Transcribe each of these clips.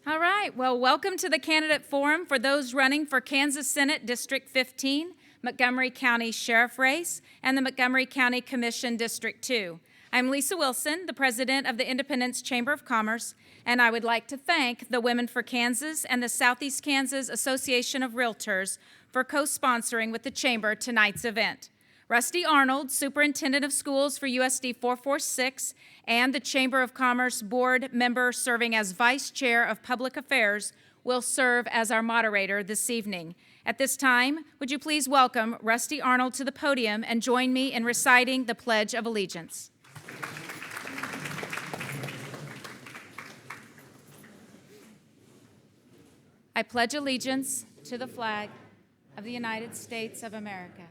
All right, well, welcome to the candidate forum for those running for Kansas Senate District 15, Montgomery County Sheriff race, and the Montgomery County Commission District 2. I'm Lisa Wilson, the president of the Independence Chamber of Commerce, and I would like to thank the Women for Kansas and the Southeast Kansas Association of Realtors for co-sponsoring with the Chamber tonight's event. Rusty Arnold, Superintendent of Schools for USD 446, and the Chamber of Commerce Board member serving as Vice Chair of Public Affairs, will serve as our moderator this evening. At this time, would you please welcome Rusty Arnold to the podium and join me in reciting the Pledge of Allegiance. I pledge allegiance to the flag of the United States of America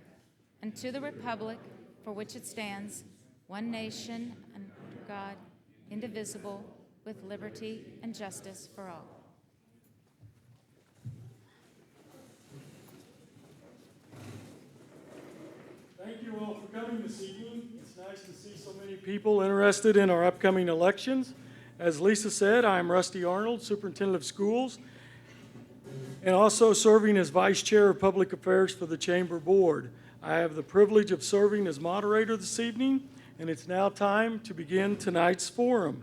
and to the republic for which it stands, one nation under God, indivisible, with liberty and justice for all. Thank you all for coming this evening. It's nice to see so many people interested in our upcoming elections. As Lisa said, I'm Rusty Arnold, Superintendent of Schools, and also serving as Vice Chair of Public Affairs for the Chamber Board. I have the privilege of serving as moderator this evening, and it's now time to begin tonight's forum.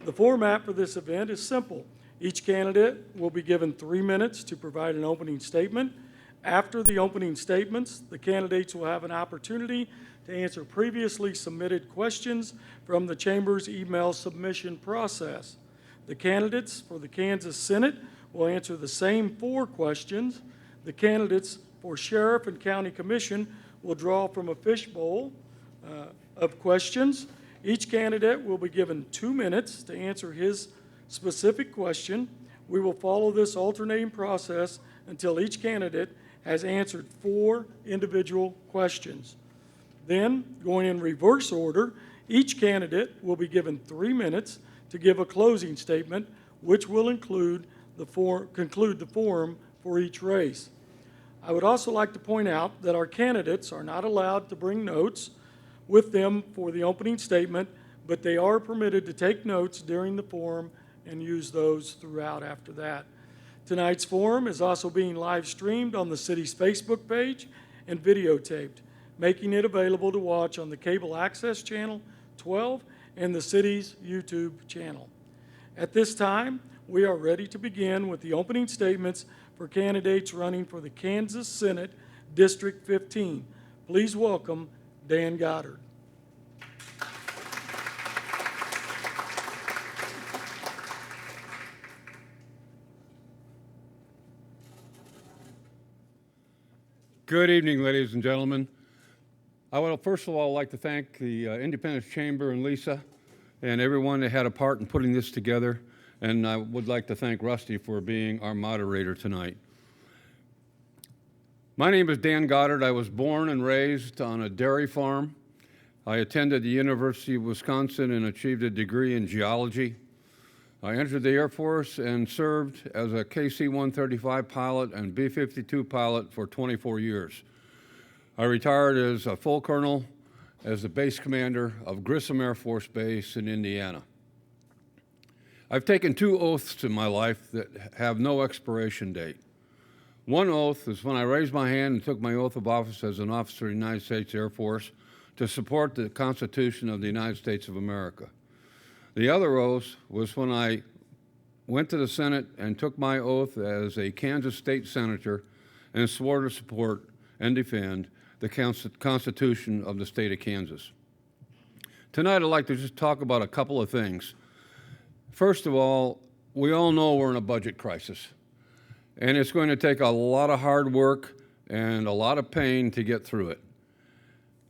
The format for this event is simple. Each candidate will be given 3 minutes to provide an opening statement. After the opening statements, the candidates will have an opportunity to answer previously submitted questions from the Chamber's email submission process. The candidates for the Kansas Senate will answer the same 4 questions. The candidates for Sheriff and County Commission will draw from a fishbowl of questions. Each candidate will be given 2 minutes to answer his specific question. We will follow this alternating process until each candidate has answered 4 individual questions. Then, going in reverse order, each candidate will be given 3 minutes to give a closing statement, which will conclude the forum for each race. I would also like to point out that our candidates are not allowed to bring notes with them for the opening statement, but they are permitted to take notes during the forum and use those throughout after that. Tonight's forum is also being live streamed on the city's Facebook page and videotaped, making it available to watch on the Cable Access Channel 12 and the city's YouTube channel. At this time, we are ready to begin with the opening statements for candidates running for the Kansas Senate District 15. Please welcome Dan Goddard. Good evening, ladies and gentlemen. I would first of all like to thank the Independence Chamber and Lisa and everyone that had a part in putting this together. And I would like to thank Rusty for being our moderator tonight. My name is Dan Goddard. I was born and raised on a dairy farm. I attended the University of Wisconsin and achieved a degree in geology. I entered the Air Force and served as a KC-135 pilot and B-52 pilot for 24 years. I retired as a full colonel as the base commander of Grissom Air Force Base in Indiana. I've taken 2 oaths in my life that have no expiration date. One oath is when I raised my hand and took my oath of office as an officer of the United States Air Force to support the Constitution of the United States of America. The other oath was when I went to the Senate and took my oath as a Kansas State Senator and swore to support and defend the Constitution of the state of Kansas. Tonight I'd like to just talk about a couple of things. First of all, we all know we're in a budget crisis, and it's going to take a lot of hard work and a lot of pain to get through it.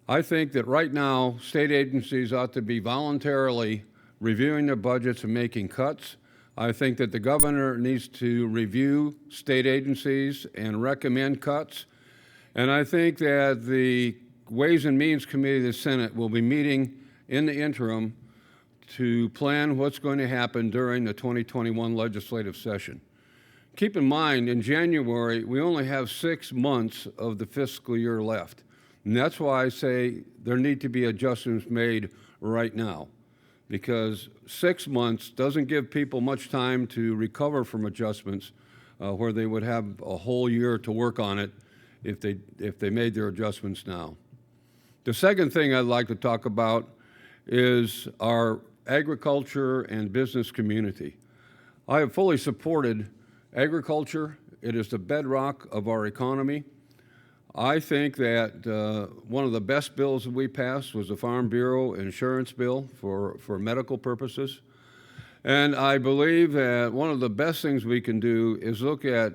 I think that right now, state agencies ought to be voluntarily reviewing their budgets and making cuts. I think that the governor needs to review state agencies and recommend cuts. And I think that the Ways and Means Committee of the Senate will be meeting in the interim to plan what's going to happen during the 2021 legislative session. Keep in mind, in January, we only have 6 months of the fiscal year left. And that's why I say there need to be adjustments made right now. because 6 months doesn't give people much time to recover from adjustments where they would have a whole year to work on it if they made their adjustments now. The second thing I'd like to talk about is our agriculture and business community. I have fully supported agriculture. It is the bedrock of our economy. I think that one of the best bills that we passed was the Farm Bureau insurance bill for medical purposes. And I believe that one of the best things we can do is look at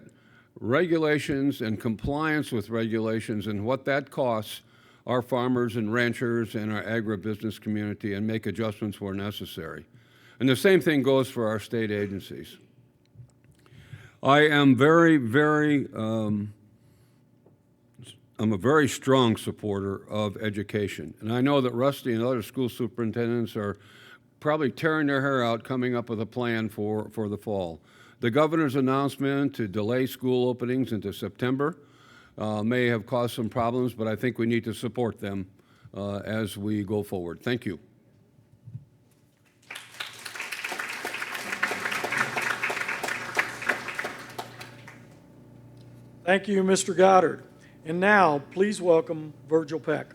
regulations and compliance with regulations and what that costs our farmers and ranchers and our agribusiness community and make adjustments where necessary. And the same thing goes for our state agencies. I am I'm a very strong supporter of education. And I know that Rusty and other school superintendents are probably tearing their hair out coming up with a plan for the fall. The governor's announcement to delay school openings into September may have caused some problems, but I think we need to support them as we go forward. Thank you. Thank you, Mr. Goddard. And now, please welcome Virgil Peck.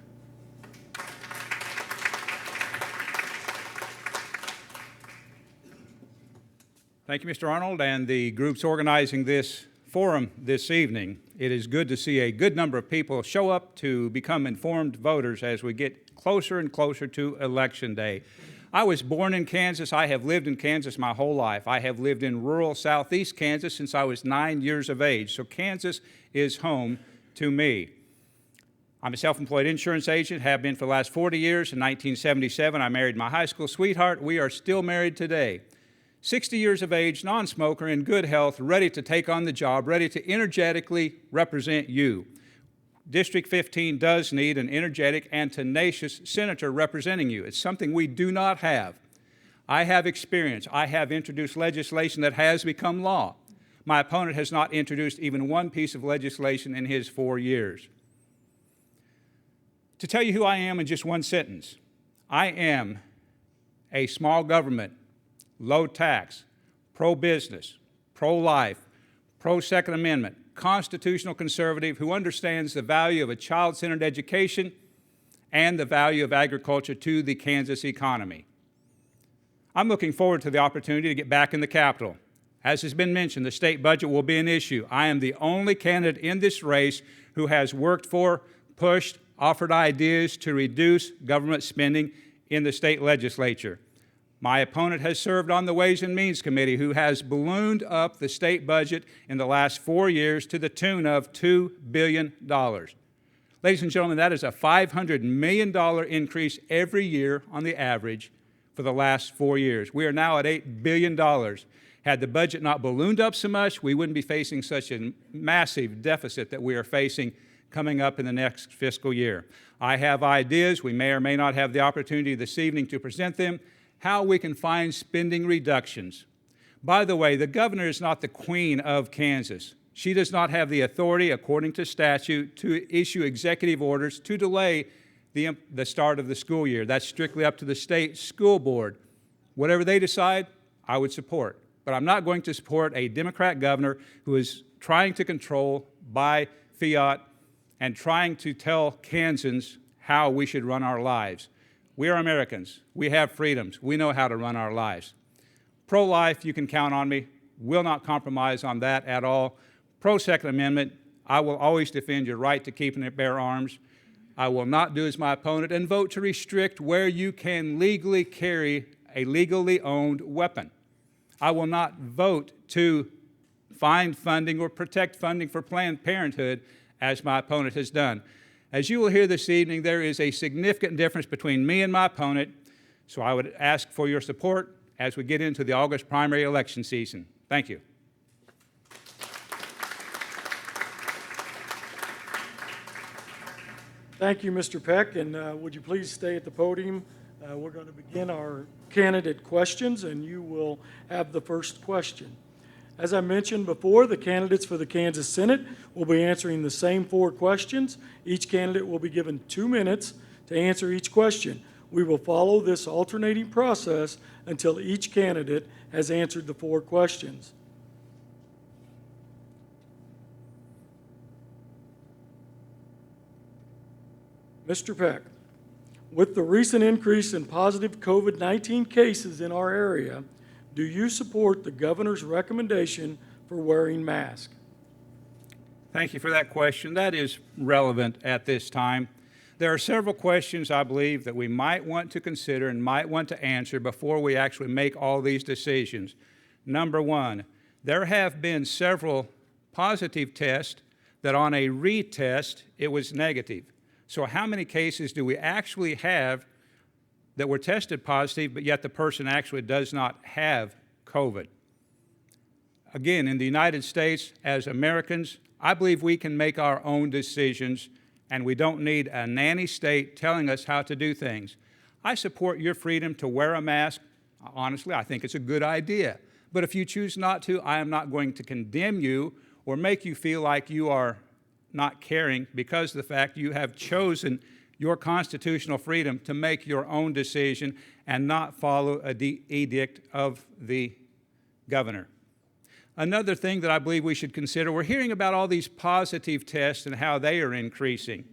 Thank you, Mr. Arnold, and the groups organizing this forum this evening. It is good to see a good number of people show up to become informed voters as we get closer and closer to Election Day. I was born in Kansas. I have lived in Kansas my whole life. I have lived in rural southeast Kansas since I was 9 years of age, so Kansas is home to me. I'm a self-employed insurance agent, have been for the last 40 years. In 1977, I married my high school sweetheart. We are still married today. 60 years of age, non-smoker, in good health, ready to take on the job, ready to energetically represent you. District 15 does need an energetic and tenacious senator representing you. It's something we do not have. I have experience. I have introduced legislation that has become law. My opponent has not introduced even one piece of legislation in his 4 years. To tell you who I am in just one sentence, I am a small government, low tax, pro-business, pro-life, pro-Second Amendment, constitutional conservative who understands the value of a child-centered education and the value of agriculture to the Kansas economy. I'm looking forward to the opportunity to get back in the Capitol. As has been mentioned, the state budget will be an issue. I am the only candidate in this race who has worked for, pushed, offered ideas to reduce government spending in the state legislature. My opponent has served on the Ways and Means Committee, who has ballooned up the state budget in the last 4 years to the tune of $2 billion. Ladies and gentlemen, that is a $500 million increase every year on the average for the last 4 years. We are now at $8 billion. Had the budget not ballooned up so much, we wouldn't be facing such a massive deficit that we are facing coming up in the next fiscal year. I have ideas. We may or may not have the opportunity this evening to present them, how we can find spending reductions. By the way, the governor is not the queen of Kansas. She does not have the authority, according to statute, to issue executive orders to delay the start of the school year. That's strictly up to the state school board. Whatever they decide, I would support. But I'm not going to support a Democrat governor who is trying to control by fiat and trying to tell Kansans how we should run our lives. We are Americans. We have freedoms. We know how to run our lives. Pro-life, you can count on me. Will not compromise on that at all. Pro-Second Amendment, I will always defend your right to keep and bear arms. I will not do as my opponent and vote to restrict where you can legally carry a legally owned weapon. I will not vote to find funding or protect funding for Planned Parenthood as my opponent has done. As you will hear this evening, there is a significant difference between me and my opponent, so I would ask for your support as we get into the August primary election season. Thank you. Thank you, Mr. Peck, and would you please stay at the podium? We're going to begin our candidate questions, and you will have the first question. As I mentioned before, the candidates for the Kansas Senate will be answering the same 4 questions. Each candidate will be given 2 minutes to answer each question. We will follow this alternating process until each candidate has answered the 4 questions. Mr. Peck, with the recent increase in positive COVID-19 cases in our area, do you support the governor's recommendation for wearing masks? Thank you for that question. That is relevant at this time. There are several questions, I believe, that we might want to consider and might want to answer before we actually make all these decisions. Number one, there have been several positive tests that on a retest, it was negative. So how many cases do we actually have that were tested positive, but yet the person actually does not have COVID? Again, in the United States, as Americans, I believe we can make our own decisions, and we don't need a nanny state telling us how to do things. I support your freedom to wear a mask. Honestly, I think it's a good idea. But if you choose not to, I am not going to condemn you or make you feel like you are not caring because of the fact you have chosen your constitutional freedom to make your own decision and not follow an edict of the governor. Another thing that I believe we should consider, we're hearing about all these positive tests and how they are increasing.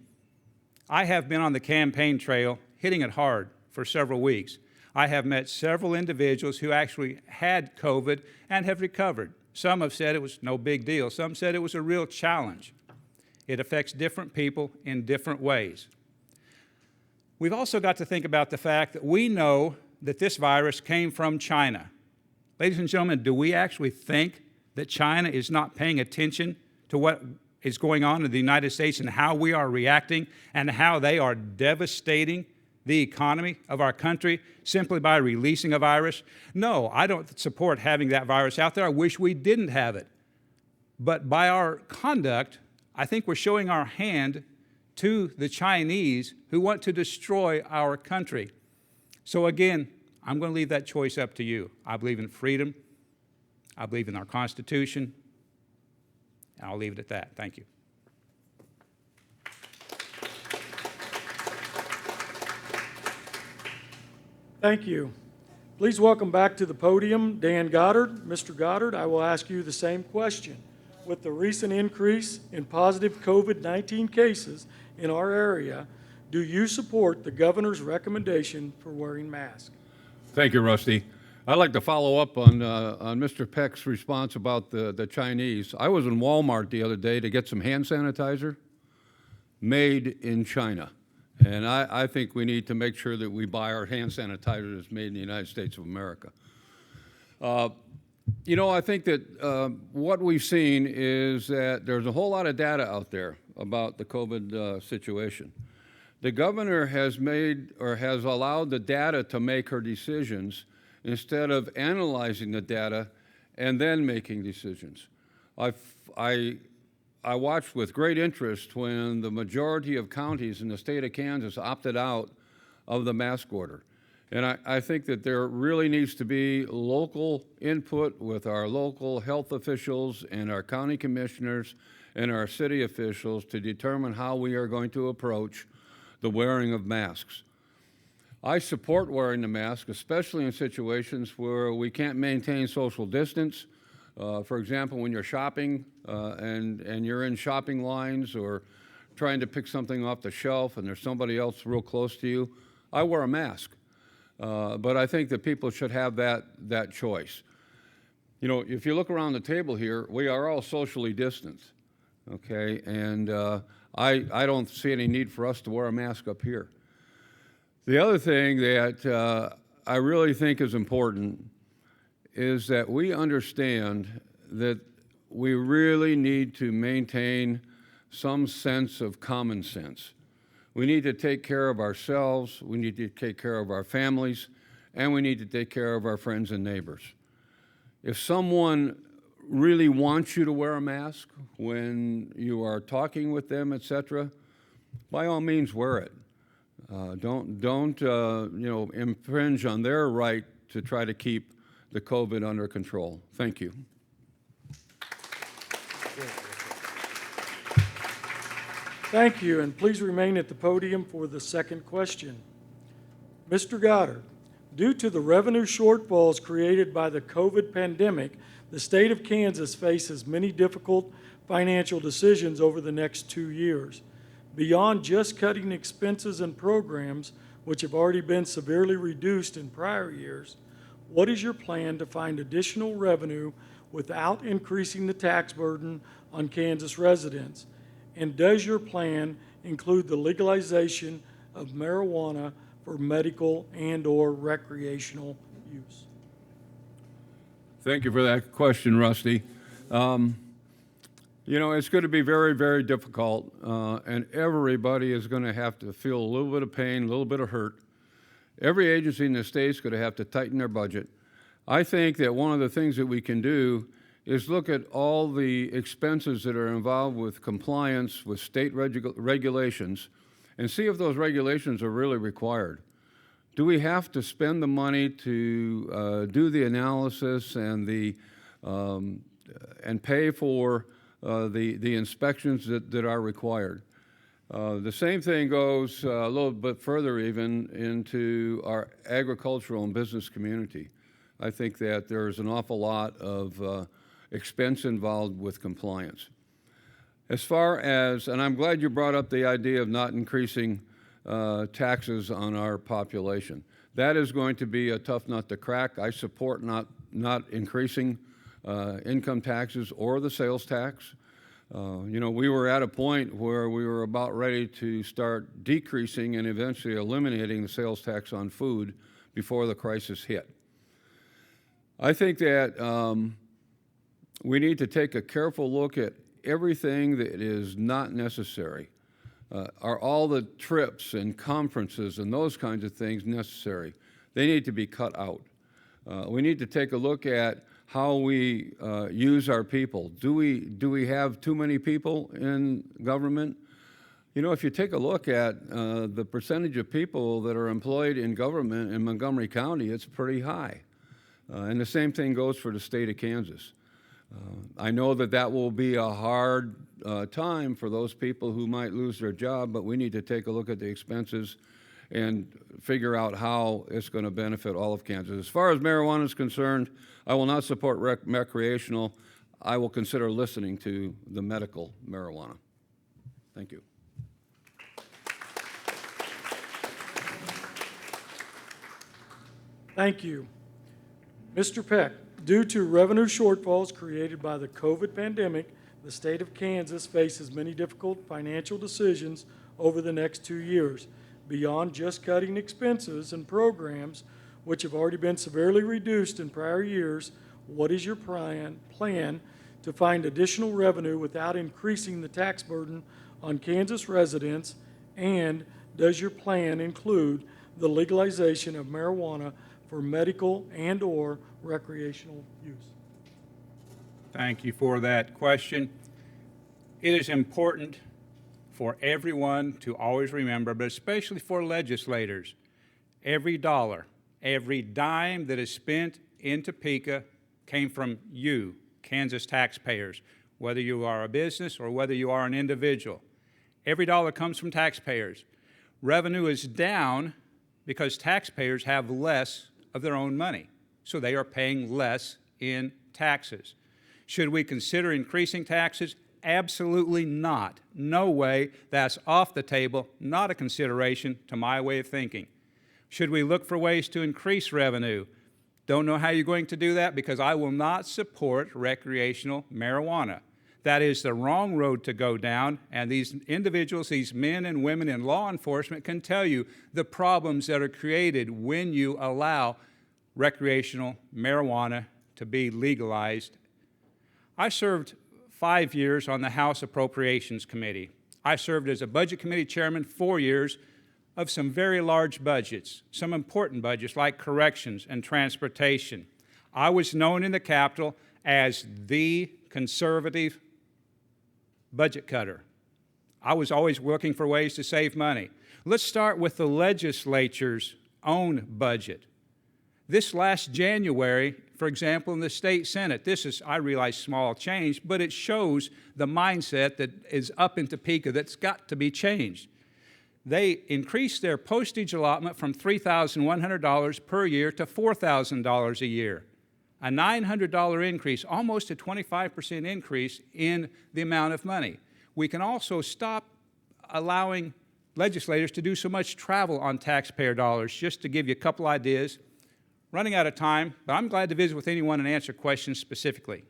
I have been on the campaign trail hitting it hard for several weeks. I have met several individuals who actually had COVID and have recovered. Some have said it was no big deal. Some said it was a real challenge. It affects different people in different ways. We've also got to think about the fact that we know that this virus came from China. Ladies and gentlemen, do we actually think that China is not paying attention to what is going on in the United States and how we are reacting and how they are devastating the economy of our country simply by releasing a virus? No, I don't support having that virus out there. I wish we didn't have it. But by our conduct, I think we're showing our hand to the Chinese who want to destroy our country. So again, I'm going to leave that choice up to you. I believe in freedom. I believe in our Constitution. And I'll leave it at that. Thank you. Thank you. Please welcome back to the podium Dan Goddard. Mr. Goddard, I will ask you the same question. With the recent increase in positive COVID-19 cases in our area, do you support the governor's recommendation for wearing masks? Thank you, Rusty. I'd like to follow up on Mr. Peck's response about the Chinese. I was in Walmart the other day to get some hand sanitizer made in China. And I think we need to make sure that we buy our hand sanitizer that's made in the United States of America. You know, I think that what we've seen is that there's a whole lot of data out there about the COVID situation. The governor has made or has allowed the data to make her decisions instead of analyzing the data and then making decisions. I watched with great interest when the majority of counties in the state of Kansas opted out of the mask order. And I think that there really needs to be local input with our local health officials and our county commissioners and our city officials to determine how we are going to approach the wearing of masks. I support wearing the mask, especially in situations where we can't maintain social distance. For example, when you're shopping and you're in shopping lines or trying to pick something off the shelf and there's somebody else real close to you, I wear a mask. But I think that people should have that choice. You know, if you look around the table here, we are all socially distanced, okay? And I don't see any need for us to wear a mask up here. The other thing that I really think is important is that we understand that we really need to maintain some sense of common sense. We need to take care of ourselves, we need to take care of our families, and we need to take care of our friends and neighbors. If someone really wants you to wear a mask when you are talking with them, etc., by all means wear it. Don't infringe on their right to try to keep the COVID under control. Thank you. Thank you, and please remain at the podium for the second question. Mr. Goddard, due to the revenue shortfalls created by the COVID pandemic, the state of Kansas faces many difficult financial decisions over the next 2 years. Beyond just cutting expenses and programs, which have already been severely reduced in prior years, what is your plan to find additional revenue without increasing the tax burden on Kansas residents? And does your plan include the legalization of marijuana for medical and/or recreational use? Thank you for that question, Rusty. You know, it's going to be very, very difficult, and everybody is going to have to feel a little bit of pain, a little bit of hurt. Every agency in the state is going to have to tighten their budget. I think that one of the things that we can do is look at all the expenses that are involved with compliance with state regulations and see if those regulations are really required. Do we have to spend the money to do the analysis and and pay for the inspections that are required? The same thing goes a little bit further even into our agricultural and business community. I think that there's an awful lot of expense involved with compliance. As far as, and I'm glad you brought up the idea of not increasing taxes on our population. That is going to be a tough nut to crack. I support not increasing income taxes or the sales tax. You know, we were at a point where we were about ready to start decreasing and eventually eliminating the sales tax on food before the crisis hit. I think that we need to take a careful look at everything that is not necessary. Are all the trips and conferences and those kinds of things necessary? They need to be cut out. We need to take a look at how we use our people. Do we have too many people in government? You know, if you take a look at the percentage of people that are employed in government in Montgomery County, it's pretty high. And the same thing goes for the state of Kansas. I know that will be a hard time for those people who might lose their job, but we need to take a look at the expenses and figure out how it's going to benefit all of Kansas. As far as marijuana is concerned, I will not support recreational. I will consider listening to the medical marijuana. Thank you. Thank you. Mr. Peck, due to revenue shortfalls created by the COVID pandemic, the state of Kansas faces many difficult financial decisions over the next 2 years. Beyond just cutting expenses and programs, which have already been severely reduced in prior years, what is your plan to find additional revenue without increasing the tax burden on Kansas residents? And does your plan include the legalization of marijuana for medical and/or recreational use? Thank you for that question. It is important for everyone to always remember, but especially for legislators, every dollar, every dime that is spent in Topeka came from you, Kansas taxpayers, whether you are a business or whether you are an individual. Every dollar comes from taxpayers. Revenue is down because taxpayers have less of their own money, so they are paying less in taxes. Should we consider increasing taxes? Absolutely not. No way. That's off the table, not a consideration to my way of thinking. Should we look for ways to increase revenue? Don't know how you're going to do that because I will not support recreational marijuana. That is the wrong road to go down, and these individuals, these men and women in law enforcement can tell you the problems that are created when you allow recreational marijuana to be legalized. I served 5 years on the House Appropriations Committee. I served as a Budget Committee Chairman 4 years of some very large budgets, some important budgets like corrections and transportation. I was known in the Capitol as the conservative budget cutter. I was always looking for ways to save money. Let's start with the legislature's own budget. This last January, for example, in the state Senate, this is, I realize, small change, but it shows the mindset that is up in Topeka that's got to be changed. They increased their postage allotment from $3,100 per year to $4,000 a year. A $900 increase, almost a 25% increase in the amount of money. We can also stop allowing legislators to do so much travel on taxpayer dollars, just to give you a couple ideas. Running out of time, but I'm glad to visit with anyone and answer questions specifically.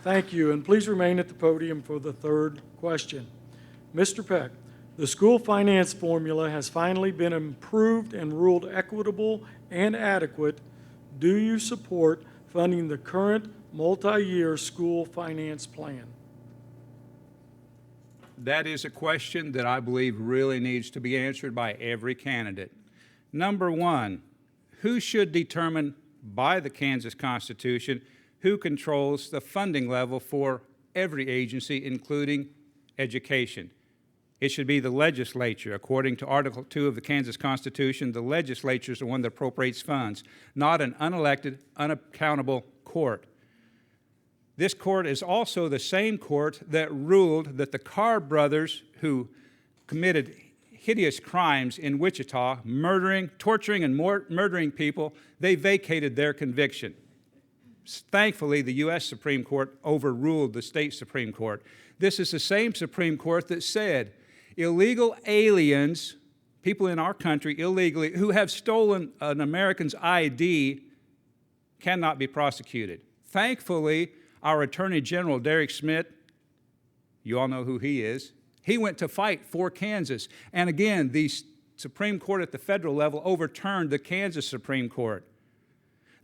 Thank you, and please remain at the podium for the third question. Mr. Peck, the school finance formula has finally been improved and ruled equitable and adequate. Do you support funding the current multi-year school finance plan? That is a question that I believe really needs to be answered by every candidate. Number one, who should determine by the Kansas Constitution who controls the funding level for every agency, including education? It should be the legislature. According to Article 2 of the Kansas Constitution, the legislature is the one that appropriates funds, not an unelected, unaccountable court. This court is also the same court that ruled that the Carr brothers, who committed hideous crimes in Wichita, torturing and murdering people, they vacated their conviction. Thankfully, the U.S. Supreme Court overruled the state Supreme Court. This is the same Supreme Court that said illegal aliens, people in our country illegally, who have stolen an American's ID, cannot be prosecuted. Thankfully, our Attorney General, Derek Schmidt, you all know who he is, he went to fight for Kansas. And again, the Supreme Court at the federal level overturned the Kansas Supreme Court.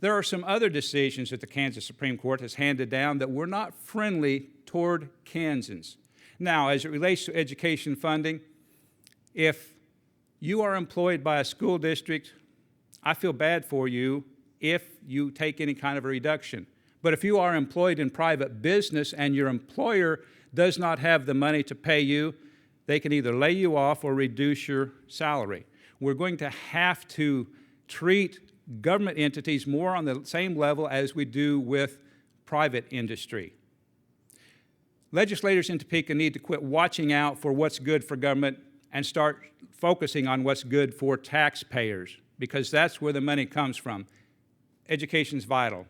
There are some other decisions that the Kansas Supreme Court has handed down that were not friendly toward Kansans. Now, as it relates to education funding, if you are employed by a school district, I feel bad for you if you take any kind of a reduction. But if you are employed in private business and your employer does not have the money to pay you, they can either lay you off or reduce your salary. We're going to have to treat government entities more on the same level as we do with private industry. Legislators in Topeka need to quit watching out for what's good for government and start focusing on what's good for taxpayers, because that's where the money comes from. Education's vital.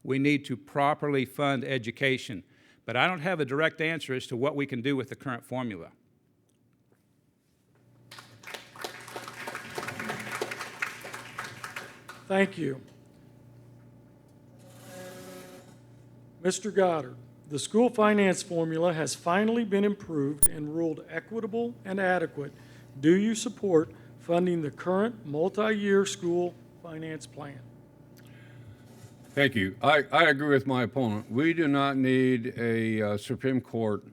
We need to properly fund education, but I don't have a direct answer as to what we can do with the current formula. Thank you. Mr. Goddard, the school finance formula has finally been improved and ruled equitable and adequate. Do you support funding the current multi-year school finance plan? Thank you. I agree with my opponent. We do not need a Supreme Court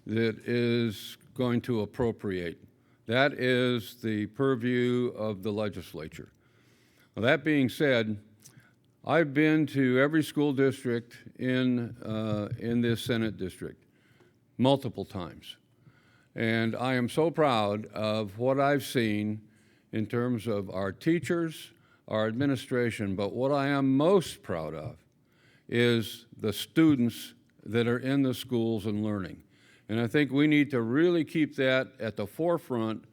that is going to appropriate. That is the purview of the legislature. Well, that being said, I've been to every school district in this Senate district multiple times. And I am so proud of what I've seen in terms of our teachers, our administration, but what I am most proud of is the students that are in the schools and learning. And I think we need to really keep that at the forefront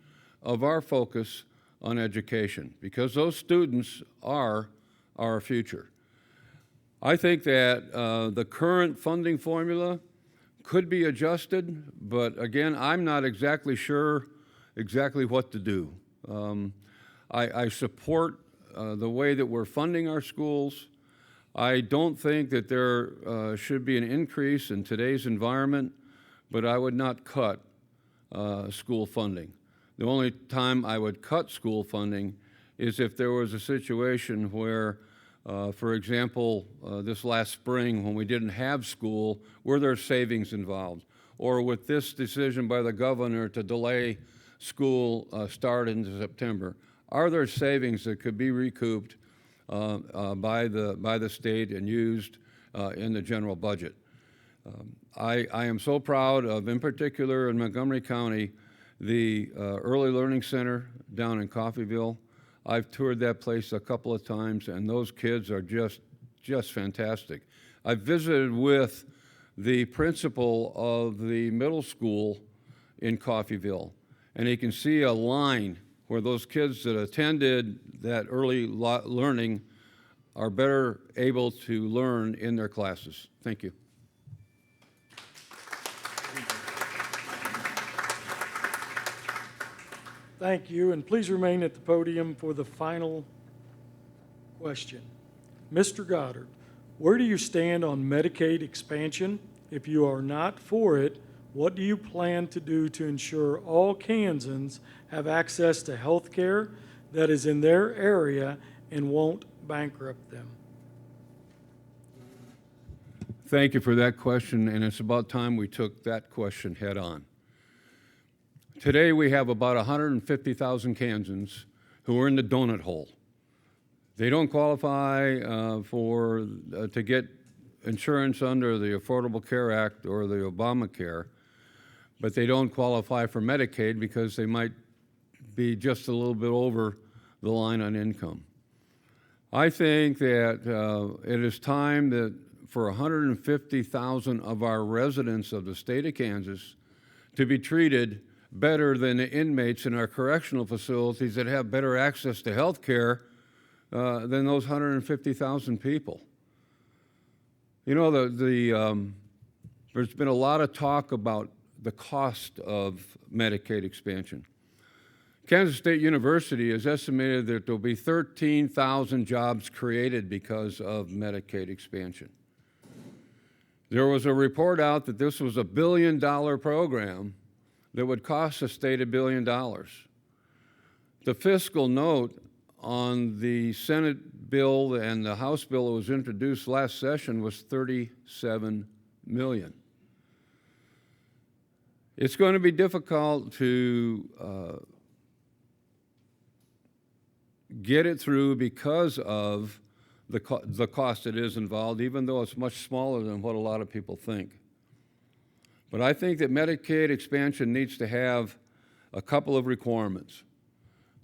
of our focus on education, because those students are our future. I think that the current funding formula could be adjusted, but again, I'm not exactly sure exactly what to do. I support the way that we're funding our schools. I don't think that there should be an increase in today's environment, but I would not cut school funding. The only time I would cut school funding is if there was a situation where, for example, this last spring when we didn't have school, were there savings involved? Or with this decision by the governor to delay school start into September, are there savings that could be recouped by the state and used in the general budget? I am so proud of, in particular in Montgomery County, the Early Learning Center down in Coffeyville. I've toured that place a couple of times, and those kids are just fantastic. I've visited with the principal of the middle school in Coffeyville, and he can see a line where those kids that attended that early learning are better able to learn in their classes. Thank you. Thank you, and please remain at the podium for the final question. Mr. Goddard, where do you stand on Medicaid expansion? If you are not for it, what do you plan to do to ensure all Kansans have access to health care that is in their area and won't bankrupt them? Thank you for that question, and it's about time we took that question head on. Today we have about 150,000 Kansans who are in the donut hole. They don't qualify to get insurance under the Affordable Care Act or the Obamacare, but they don't qualify for Medicaid because they might be just a little bit over the line on income. I think that it is time that for 150,000 of our residents of the state of Kansas to be treated better than the inmates in our correctional facilities that have better access to health care than those 150,000 people. You know, there's been a lot of talk about the cost of Medicaid expansion. Kansas State University has estimated that there will be 13,000 jobs created because of Medicaid expansion. There was a report out that this was a $1 billion program that would cost the state $1 billion. The fiscal note on the Senate bill and the House bill that was introduced last session was $37 million. It's going to be difficult to get it through because of the cost that is involved, even though it's much smaller than what a lot of people think. But I think that Medicaid expansion needs to have a couple of requirements.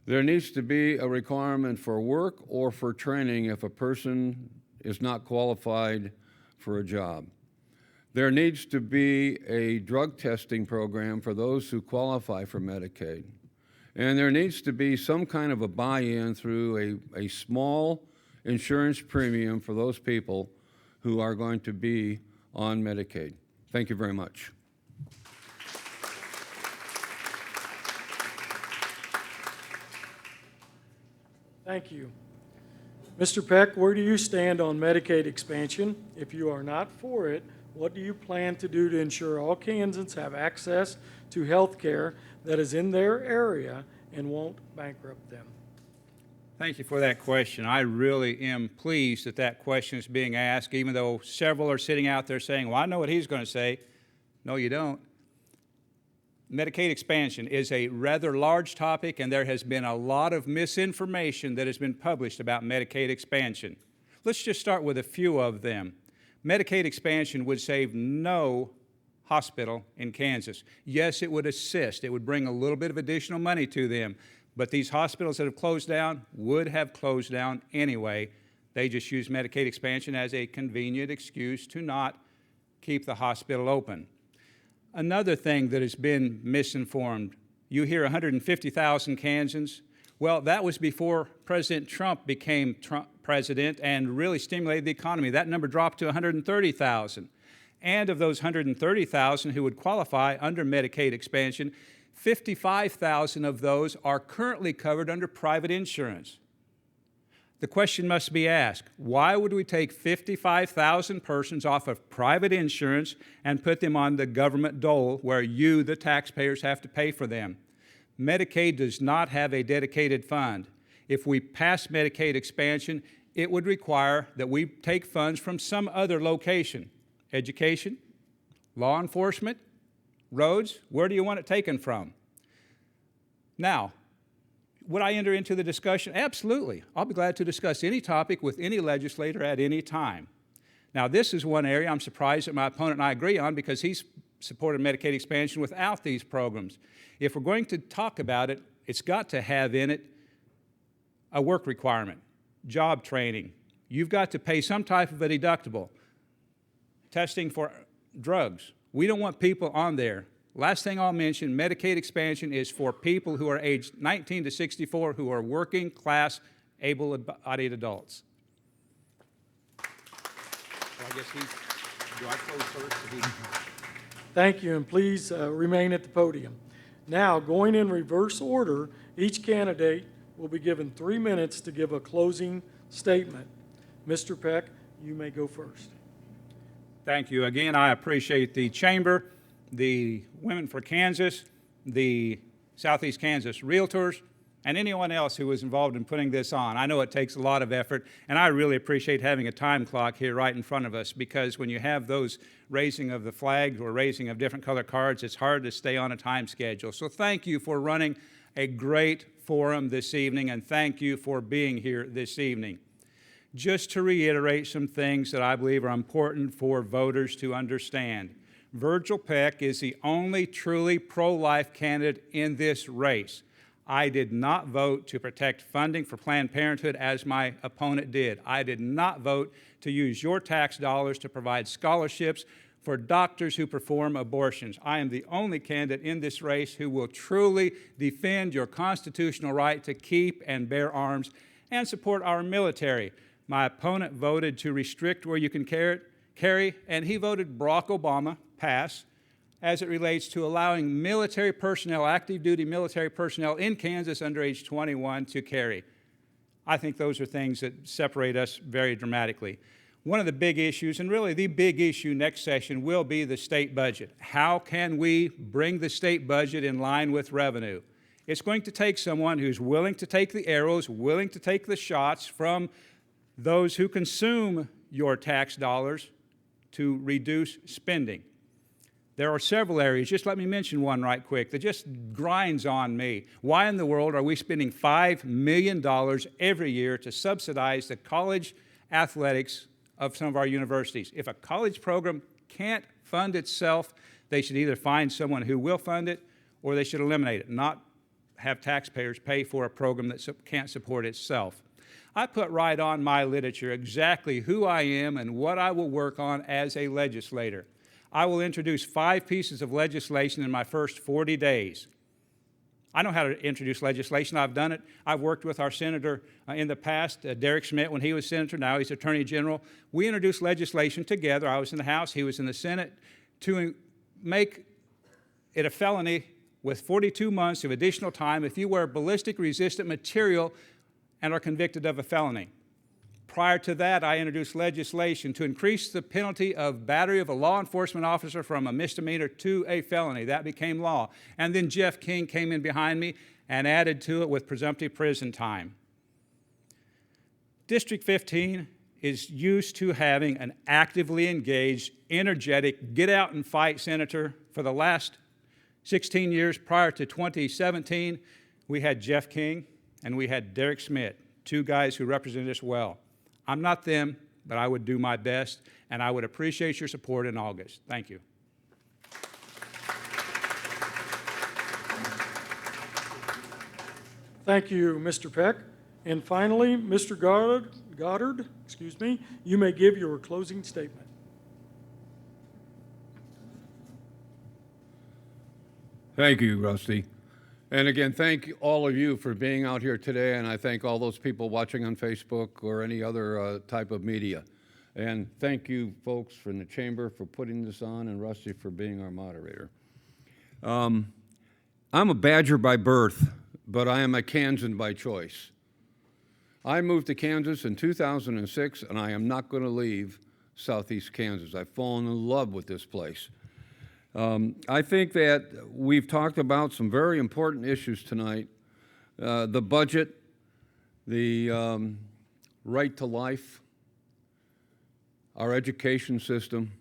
There needs to be a requirement for work or for training if a person is not qualified for a job. There needs to be a drug testing program for those who qualify for Medicaid. And there needs to be some kind of a buy-in through a small insurance premium for those people who are going to be on Medicaid. Thank you very much. Thank you. Mr. Peck, where do you stand on Medicaid expansion? If you are not for it, what do you plan to do to ensure all Kansans have access to health care that is in their area and won't bankrupt them? Thank you for that question. I really am pleased that that question is being asked, even though several are sitting out there saying, well, I know what he's going to say. No, you don't. Medicaid expansion is a rather large topic, and there has been a lot of misinformation that has been published about Medicaid expansion. Let's just start with a few of them. Medicaid expansion would save no hospital in Kansas. Yes, it would assist. It would bring a little bit of additional money to them. But these hospitals that have closed down would have closed down anyway. They just use Medicaid expansion as a convenient excuse to not keep the hospital open. Another thing that has been misinformed, you hear 150,000 Kansans. Well, that was before President Trump became president and really stimulated the economy. That number dropped to 130,000. And of those 130,000 who would qualify under Medicaid expansion, 55,000 of those are currently covered under private insurance. The question must be asked, why would we take 55,000 persons off of private insurance and put them on the government dole where you, the taxpayers, have to pay for them? Medicaid does not have a dedicated fund. If we pass Medicaid expansion, it would require that we take funds from some other location. Education, law enforcement, roads, where do you want it taken from? Now, would I enter into the discussion? Absolutely. I'll be glad to discuss any topic with any legislator at any time. Now, this is one area I'm surprised that my opponent and I agree on because he's supported Medicaid expansion without these programs. If we're going to talk about it, it's got to have in it a work requirement, job training. You've got to pay some type of a deductible. Testing for drugs. We don't want people on there. Last thing I'll mention, Medicaid expansion is for people who are aged 19 to 64 who are working class, able-bodied adults. Well, I guess do I close first? Thank you, and please remain at the podium. Now, going in reverse order, each candidate will be given 3 minutes to give a closing statement. Mr. Peck, you may go first. Thank you. Again, I appreciate the Chamber, the Women for Kansas, the Southeast Kansas Realtors, and anyone else who was involved in putting this on. I know it takes a lot of effort, and I really appreciate having a time clock here right in front of us, because when you have those raising of the flags or raising of different color cards, it's hard to stay on a time schedule. So thank you for running a great forum this evening, and thank you for being here this evening. Just to reiterate some things that I believe are important for voters to understand. Virgil Peck is the only truly pro-life candidate in this race. I did not vote to protect funding for Planned Parenthood as my opponent did. I did not vote to use your tax dollars to provide scholarships for doctors who perform abortions. I am the only candidate in this race who will truly defend your constitutional right to keep and bear arms and support our military. My opponent voted to restrict where you can carry, and he voted Barack Obama pass as it relates to allowing military personnel, active duty military personnel in Kansas under age 21 to carry. I think those are things that separate us very dramatically. One of the big issues, and really the big issue next session, will be the state budget. How can we bring the state budget in line with revenue? It's going to take someone who's willing to take the arrows, willing to take the shots from those who consume your tax dollars to reduce spending. There are several areas, just let me mention one right quick, that just grinds on me. Why in the world are we spending $5 million every year to subsidize the college athletics of some of our universities? If a college program can't fund itself, they should either find someone who will fund it, or they should eliminate it, not have taxpayers pay for a program that can't support itself. I put right on my literature exactly who I am and what I will work on as a legislator. I will introduce 5 pieces of legislation in my first 40 days. I know how to introduce legislation. I've done it. I've worked with our senator in the past, Derek Schmidt, when he was senator. Now he's attorney general. We introduced legislation together. I was in the House. He was in the Senate, to make it a felony with 42 months of additional time if you wear ballistic-resistant material and are convicted of a felony. Prior to that, I introduced legislation to increase the penalty of battery of a law enforcement officer from a misdemeanor to a felony. That became law. And then Jeff King came in behind me and added to it with presumptive prison time. District 15 is used to having an actively engaged, energetic, get-out-and-fight senator. For the last 16 years prior to 2017, we had Jeff King and we had Derek Schmidt, 2 guys who represented us well. I'm not them, but I would do my best, and I would appreciate your support in August. Thank you. Thank you, Mr. Peck. And finally, Mr. Goddard, you may give your closing statement. Thank you, Rusty. And again, thank all of you for being out here today, and I thank all those people watching on Facebook or any other type of media. And thank you, folks from the Chamber, for putting this on, and Rusty for being our moderator. I'm a Badger by birth, but I am a Kansan by choice. I moved to Kansas in 2006, and I am not going to leave Southeast Kansas. I've fallen in love with this place. I think that we've talked about some very important issues tonight. The budget, the right to life, our education system,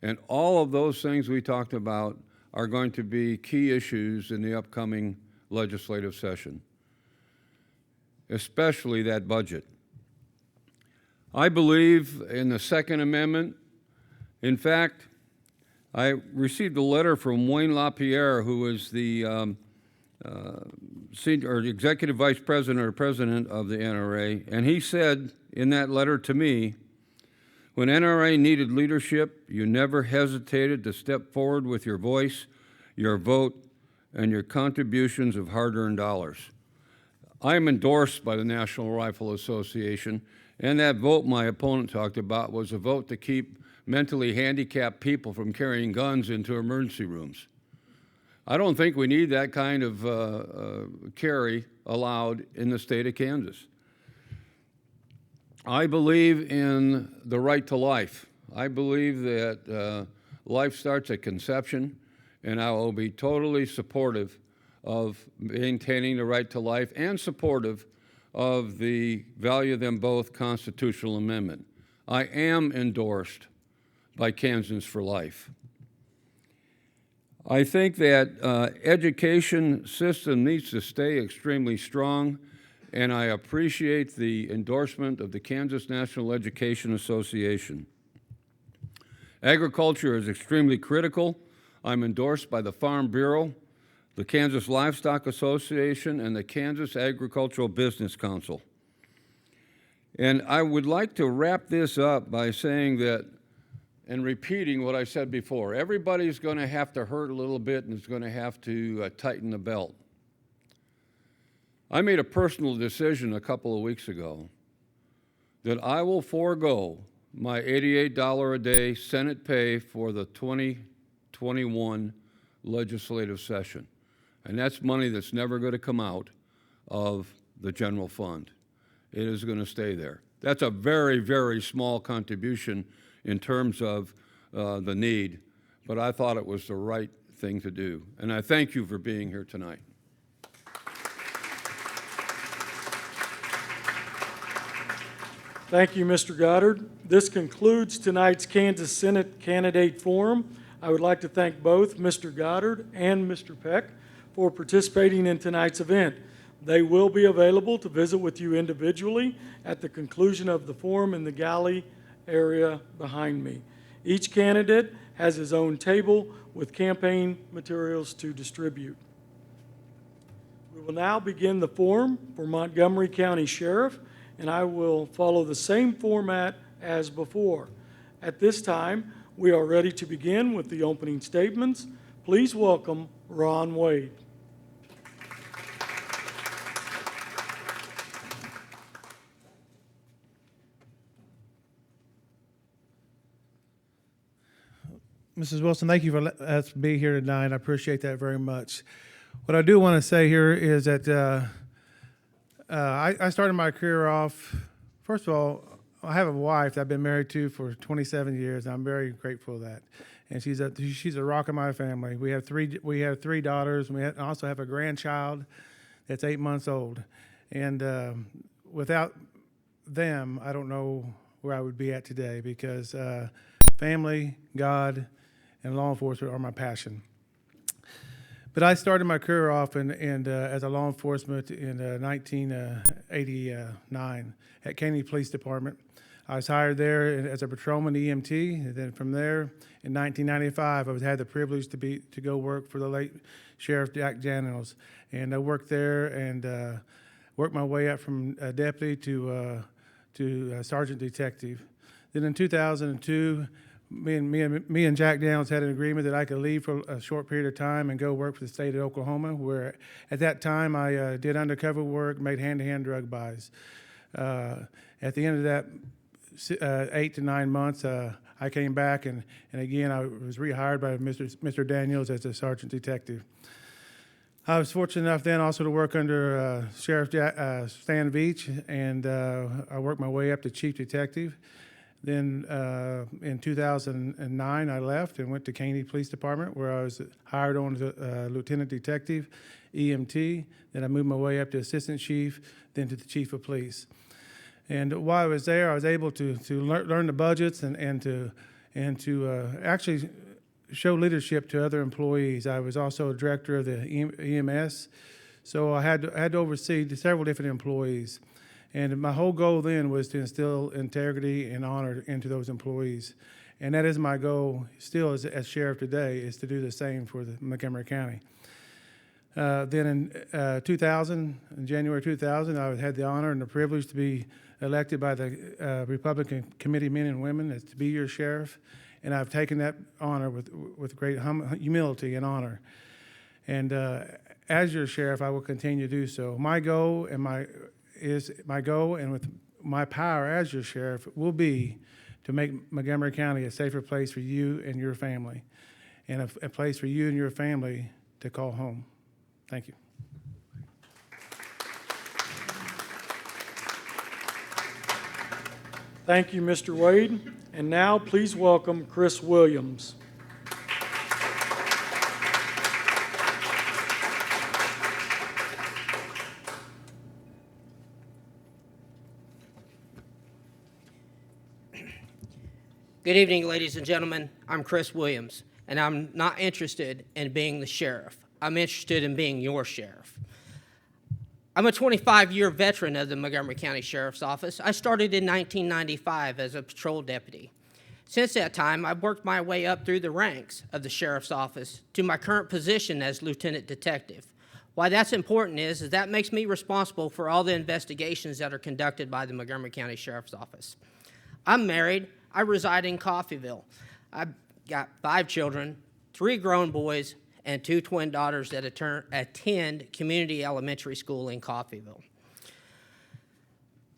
and all of those things we talked about are going to be key issues in the upcoming legislative session, especially that budget. I believe in the Second Amendment. In fact, I received a letter from Wayne LaPierre, who is the executive vice president or president of the NRA, and he said in that letter to me, When NRA needed leadership, you never hesitated to step forward with your voice, your vote, and your contributions of hard-earned dollars. I am endorsed by the National Rifle Association, and that vote my opponent talked about was a vote to keep mentally handicapped people from carrying guns into emergency rooms. I don't think we need that kind of carry allowed in the state of Kansas. I believe in the right to life. I believe that life starts at conception, and I will be totally supportive of maintaining the right to life and supportive of the value of them both constitutional amendment. I am endorsed by Kansans for Life. I think that education system needs to stay extremely strong, and I appreciate the endorsement of the Kansas National Education Association. Agriculture is extremely critical. I'm endorsed by the Farm Bureau, the Kansas Livestock Association, and the Kansas Agricultural Business Council. And I would like to wrap this up by saying that, and repeating what I said before, everybody's going to have to hurt a little bit and is going to have to tighten the belt. I made a personal decision a couple of weeks ago that I will forego my $88 a day Senate pay for the 2021 legislative session. And that's money that's never going to come out of the general fund. It is going to stay there. That's a very, very small contribution in terms of the need, but I thought it was the right thing to do. And I thank you for being here tonight. Thank you, Mr. Goddard. This concludes tonight's Kansas Senate Candidate Forum. I would like to thank both Mr. Goddard and Mr. Peck for participating in tonight's event. They will be available to visit with you individually at the conclusion of the forum in the galley area behind me. Each candidate has his own table with campaign materials to distribute. We will now begin the forum for Montgomery County Sheriff, and I will follow the same format as before. At this time, we are ready to begin with the opening statements. Please welcome Ron Wade. Mrs. Wilson, thank you for letting us be here tonight. I appreciate that very much. What I do want to say here is that I started my career off, first of all, I have a wife that I've been married to for 27 years, and I'm very grateful for that. And she's a rock in my family. We have three daughters, and we also have a grandchild that's 8 months old. And without them, I don't know where I would be at today, because family, God, and law enforcement are my passion. But I started my career off as a law enforcement in 1989 at Caney Police Department. I was hired there as a patrolman EMT, and then from there, in 1995, I had the privilege to go work for the late Sheriff Jack Daniels, and I worked there and worked my way up from deputy to sergeant detective. Then in 2002, me and Jack Daniels had an agreement that I could leave for a short period of time and go work for the state of Oklahoma, where at that time I did undercover work, made hand-to-hand drug buys. At the end of that 8 to 9 months, I came back and again I was rehired by Mr. Daniels as a sergeant detective. I was fortunate enough then also to work under Sheriff Stan Veach, and I worked my way up to chief detective. Then in 2009, I left and went to Caney Police Department, where I was hired on as a lieutenant detective, EMT. Then I moved my way up to assistant chief, then to the chief of police. And while I was there, I was able to learn the budgets and to actually show leadership to other employees. I was also a director of the EMS, so I had to oversee several different employees. And my whole goal then was to instill integrity and honor into those employees. And that is my goal still as sheriff today, is to do the same for the Montgomery County. Then in 2000, in January 2000, I had the honor and the privilege to be elected by the Republican committee men and women as to be your sheriff, and I've taken that honor with great humility and honor. And as your sheriff, I will continue to do so. My goal and with my power as your sheriff will be to make Montgomery County a safer place for you and your family, and a place for you and your family to call home. Thank you. Thank you, Mr. Wade. And now please welcome Chris Williams. Good evening, ladies and gentlemen. I'm Chris Williams, and I'm not interested in being the sheriff. I'm interested in being your sheriff. I'm a 25-year veteran of the Montgomery County Sheriff's Office. I started in 1995 as a patrol deputy. Since that time, I've worked my way up through the ranks of the Sheriff's Office to my current position as Lieutenant Detective. Why that's important is that makes me responsible for all the investigations that are conducted by the Montgomery County Sheriff's Office. I'm married. I reside in Coffeyville. I've got 5 children, 3 grown boys, and 2 twin daughters that attend community elementary school in Coffeyville.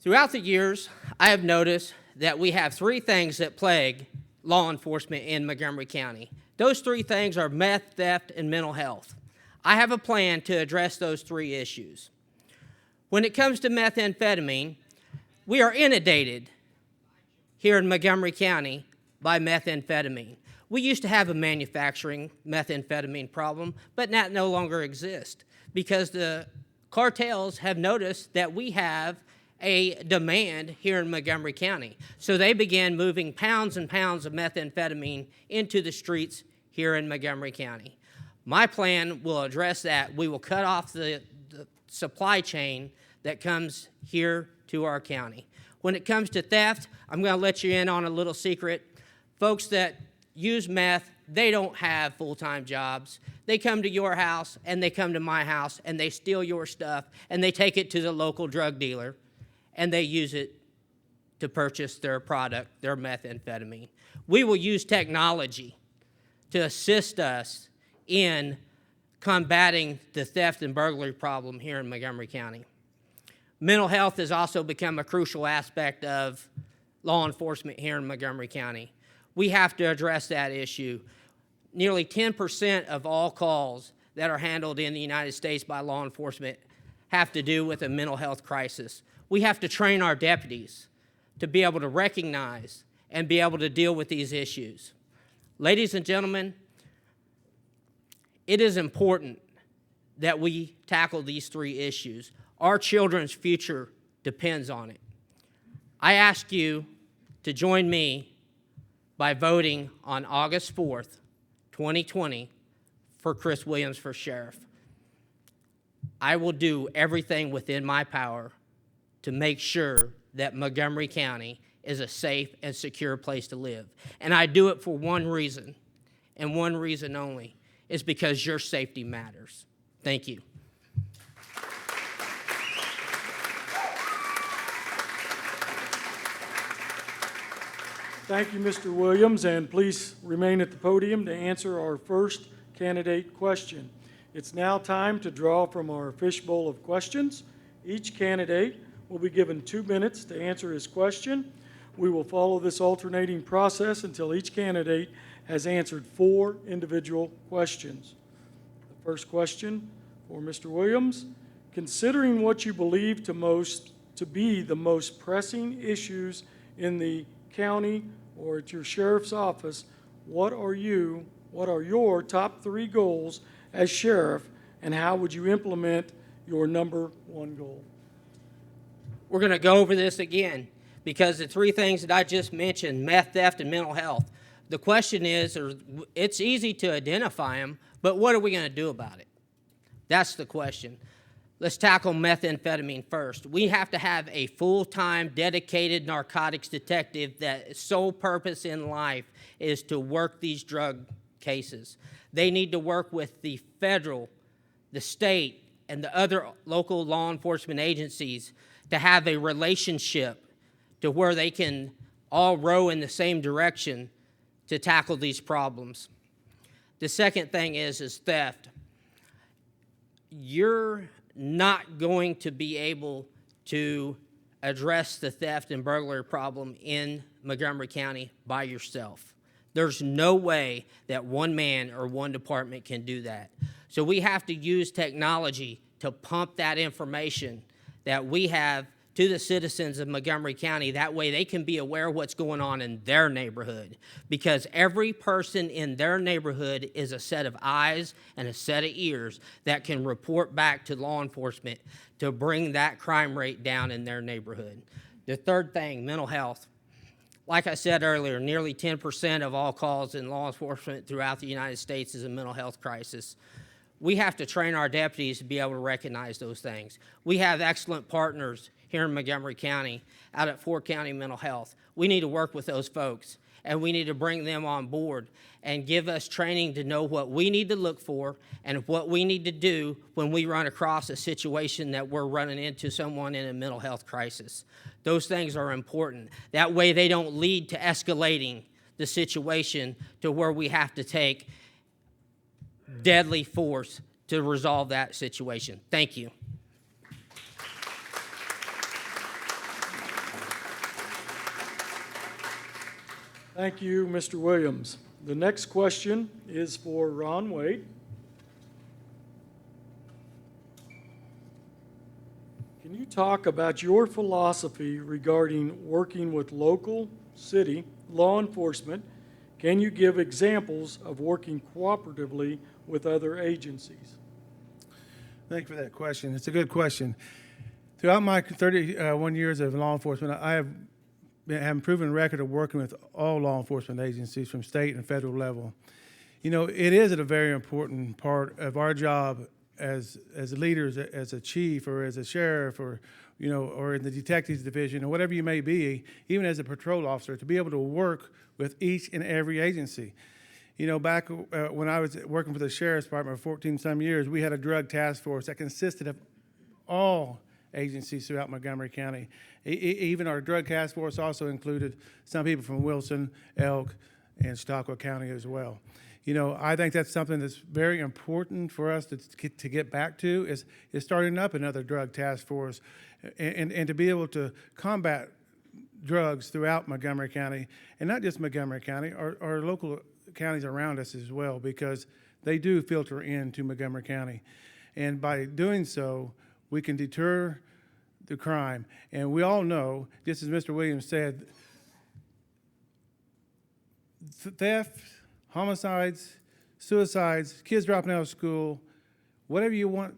Throughout the years, I have noticed that we have 3 things that plague law enforcement in Montgomery County. Those 3 things are meth, theft, and mental health. I have a plan to address those 3 issues. When it comes to methamphetamine, we are inundated here in Montgomery County by methamphetamine. We used to have a manufacturing methamphetamine problem, but that no longer exists because the cartels have noticed that we have a demand here in Montgomery County. So they began moving pounds and pounds of methamphetamine into the streets here in Montgomery County. My plan will address that. We will cut off the supply chain that comes here to our county. When it comes to theft, I'm going to let you in on a little secret. Folks that use meth, they don't have full-time jobs. They come to your house and they come to my house and they steal your stuff and they take it to the local drug dealer and they use it to purchase their product, their methamphetamine. We will use technology to assist us in combating the theft and burglary problem here in Montgomery County. Mental health has also become a crucial aspect of law enforcement here in Montgomery County. We have to address that issue. Nearly 10% of all calls that are handled in the United States by law enforcement have to do with a mental health crisis. We have to train our deputies to be able to recognize and be able to deal with these issues. Ladies and gentlemen, it is important that we tackle these 3 issues. Our children's future depends on it. I ask you to join me by voting on August 4th, 2020, for Chris Williams for sheriff. I will do everything within my power to make sure that Montgomery County is a safe and secure place to live. And I do it for one reason, and one reason only, is because your safety matters. Thank you. Thank you, Mr. Williams, and please remain at the podium to answer our first candidate question. It's now time to draw from our fishbowl of questions. Each candidate will be given 2 minutes to answer his question. We will follow this alternating process until each candidate has answered 4 individual questions. The first question for Mr. Williams: considering what you believe to be the most pressing issues in the county or at your sheriff's office, what are your top 3 goals as sheriff, and how would you implement your number 1 goal? We're going to go over this again because the 3 things that I just mentioned, meth, theft, and mental health, the question is, it's easy to identify them, but what are we going to do about it? That's the question. Let's tackle methamphetamine first. We have to have a full-time, dedicated narcotics detective that sole purpose in life is to work these drug cases. They need to work with the federal the state, and the other local law enforcement agencies to have a relationship to where they can all row in the same direction to tackle these problems. The second thing is theft. You're not going to be able to address the theft and burglary problem in Montgomery County by yourself. There's no way that one man or one department can do that. So we have to use technology to pump that information that we have to the citizens of Montgomery County. That way they can be aware of what's going on in their neighborhood, because every person in their neighborhood is a set of eyes and a set of ears that can report back to law enforcement to bring that crime rate down in their neighborhood. The third thing, mental health. Like I said earlier, nearly 10% of all calls in law enforcement throughout the United States is a mental health crisis. We have to train our deputies to be able to recognize those things. We have excellent partners here in Montgomery County out at Fort County Mental Health. We need to work with those folks, and we need to bring them on board and give us training to know what we need to look for and what we need to do when we run across a situation that we're running into someone in a mental health crisis. Those things are important. That way they don't lead to escalating the situation to where we have to take deadly force to resolve that situation. Thank you. Thank you, Mr. Williams. The next question is for Ron Wade. Can you talk about your philosophy regarding working with local, city, law enforcement? Can you give examples of working cooperatively with other agencies? Thank you for that question. It's a good question. Throughout my 31 years of law enforcement, I have a proven record of working with all law enforcement agencies from state and federal level. You know, it is a very important part of our job as leaders, as a chief or as a sheriff or, you know, or in the detectives division or whatever you may be, even as a patrol officer, to be able to work with each and every agency. You know, back when I was working for the Sheriff's Department for 14-some years, we had a drug task force that consisted of all agencies throughout Montgomery County. Even our drug task force also included some people from Wilson, Elk, and Chautauqua County as well. You know, I think that's something that's very important for us to get back to is starting up another drug task force and to be able to combat drugs throughout Montgomery County, and not just Montgomery County, our local counties around us as well, because they do filter into Montgomery County. And by doing so, we can deter the crime. And we all know, just as Mr. Williams said, theft, homicides, suicides, kids dropping out of school, whatever you want,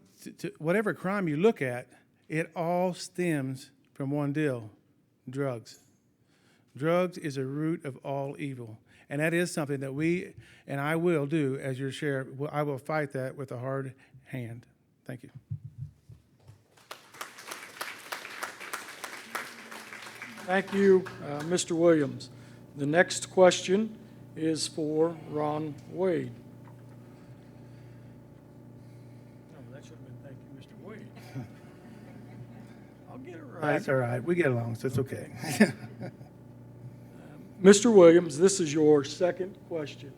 whatever crime you look at, it all stems from one deal: drugs. Drugs is a root of all evil. And that is something that we, and I will do as your sheriff, I will fight that with a hard hand. Thank you. Thank you, Mr. Williams. The next question is for Ron Wade. No, that should have been thank you, Mr. Wade. I'll get it right. That's all right. We get along, so it's okay. Mr. Williams, this is your second question.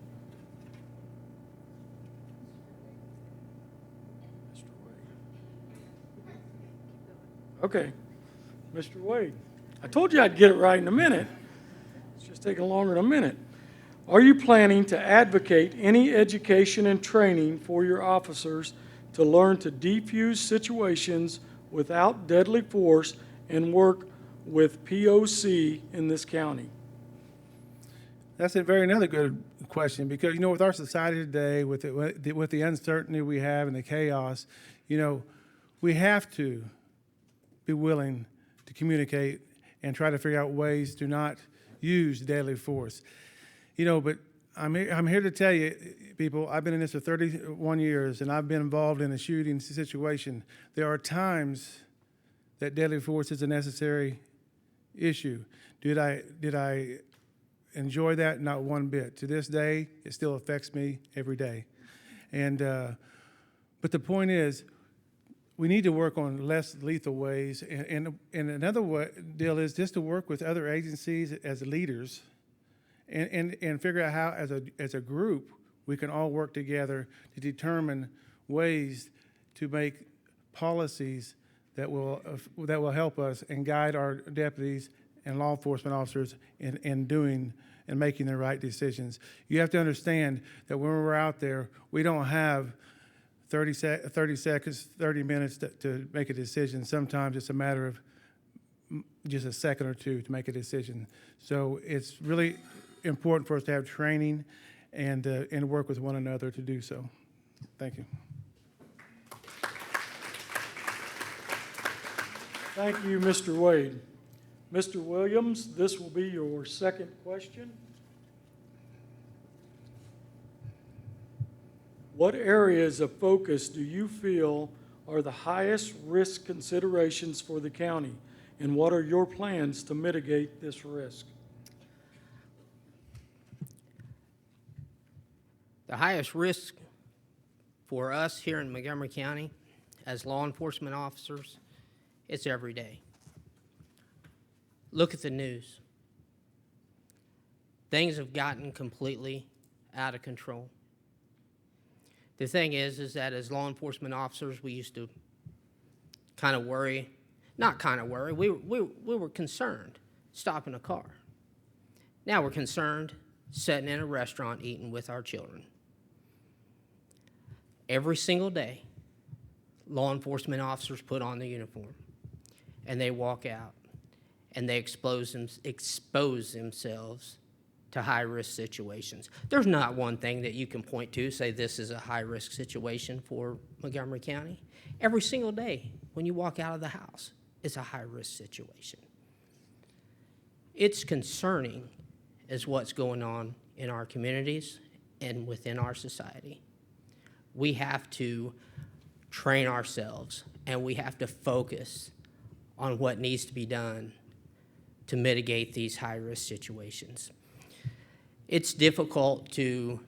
Mr. Wade. Okay, Mr. Wade. I told you I'd get it right in a minute. It's just taking longer than a minute. Are you planning to advocate any education and training for your officers to learn to defuse situations without deadly force and work with POC in this county? That's another good question, because, you know, with our society today, with the uncertainty we have and the chaos, you know, we have to be willing to communicate and try to figure out ways to not use deadly force. You know, but I'm here to tell you, people, I've been in this for 31 years, and I've been involved in a shooting situation. There are times that deadly force is a necessary issue. Did I enjoy that? Not one bit. To this day, it still affects me every day. And But the point is, we need to work on less lethal ways. And another deal is just to work with other agencies as leaders and figure out how, as a group, we can all work together to determine ways to make policies that will help us and guide our deputies and law enforcement officers in doing and making the right decisions. You have to understand that when we're out there, we don't have 30 seconds, 30 minutes to make a decision. Sometimes it's a matter of just a second or two to make a decision. So it's really important for us to have training and work with one another to do so. Thank you. Thank you, Mr. Wade. Mr. Williams, this will be your second question. What areas of focus do you feel are the highest risk considerations for the county, and what are your plans to mitigate this risk? The highest risk for us here in Montgomery County as law enforcement officers, it's every day. Look at the news. Things have gotten completely out of control. The thing is that as law enforcement officers, we used to kind of worry, not kind of worry, we were concerned stopping a car. Now we're concerned sitting in a restaurant eating with our children. Every single day, law enforcement officers put on the uniform and they walk out and they expose themselves to high-risk situations. There's not one thing that you can point to, say this is a high-risk situation for Montgomery County. Every single day when you walk out of the house, it's a high-risk situation. It's concerning as what's going on in our communities and within our society. We have to train ourselves and we have to focus on what needs to be done to mitigate these high-risk situations. It's difficult to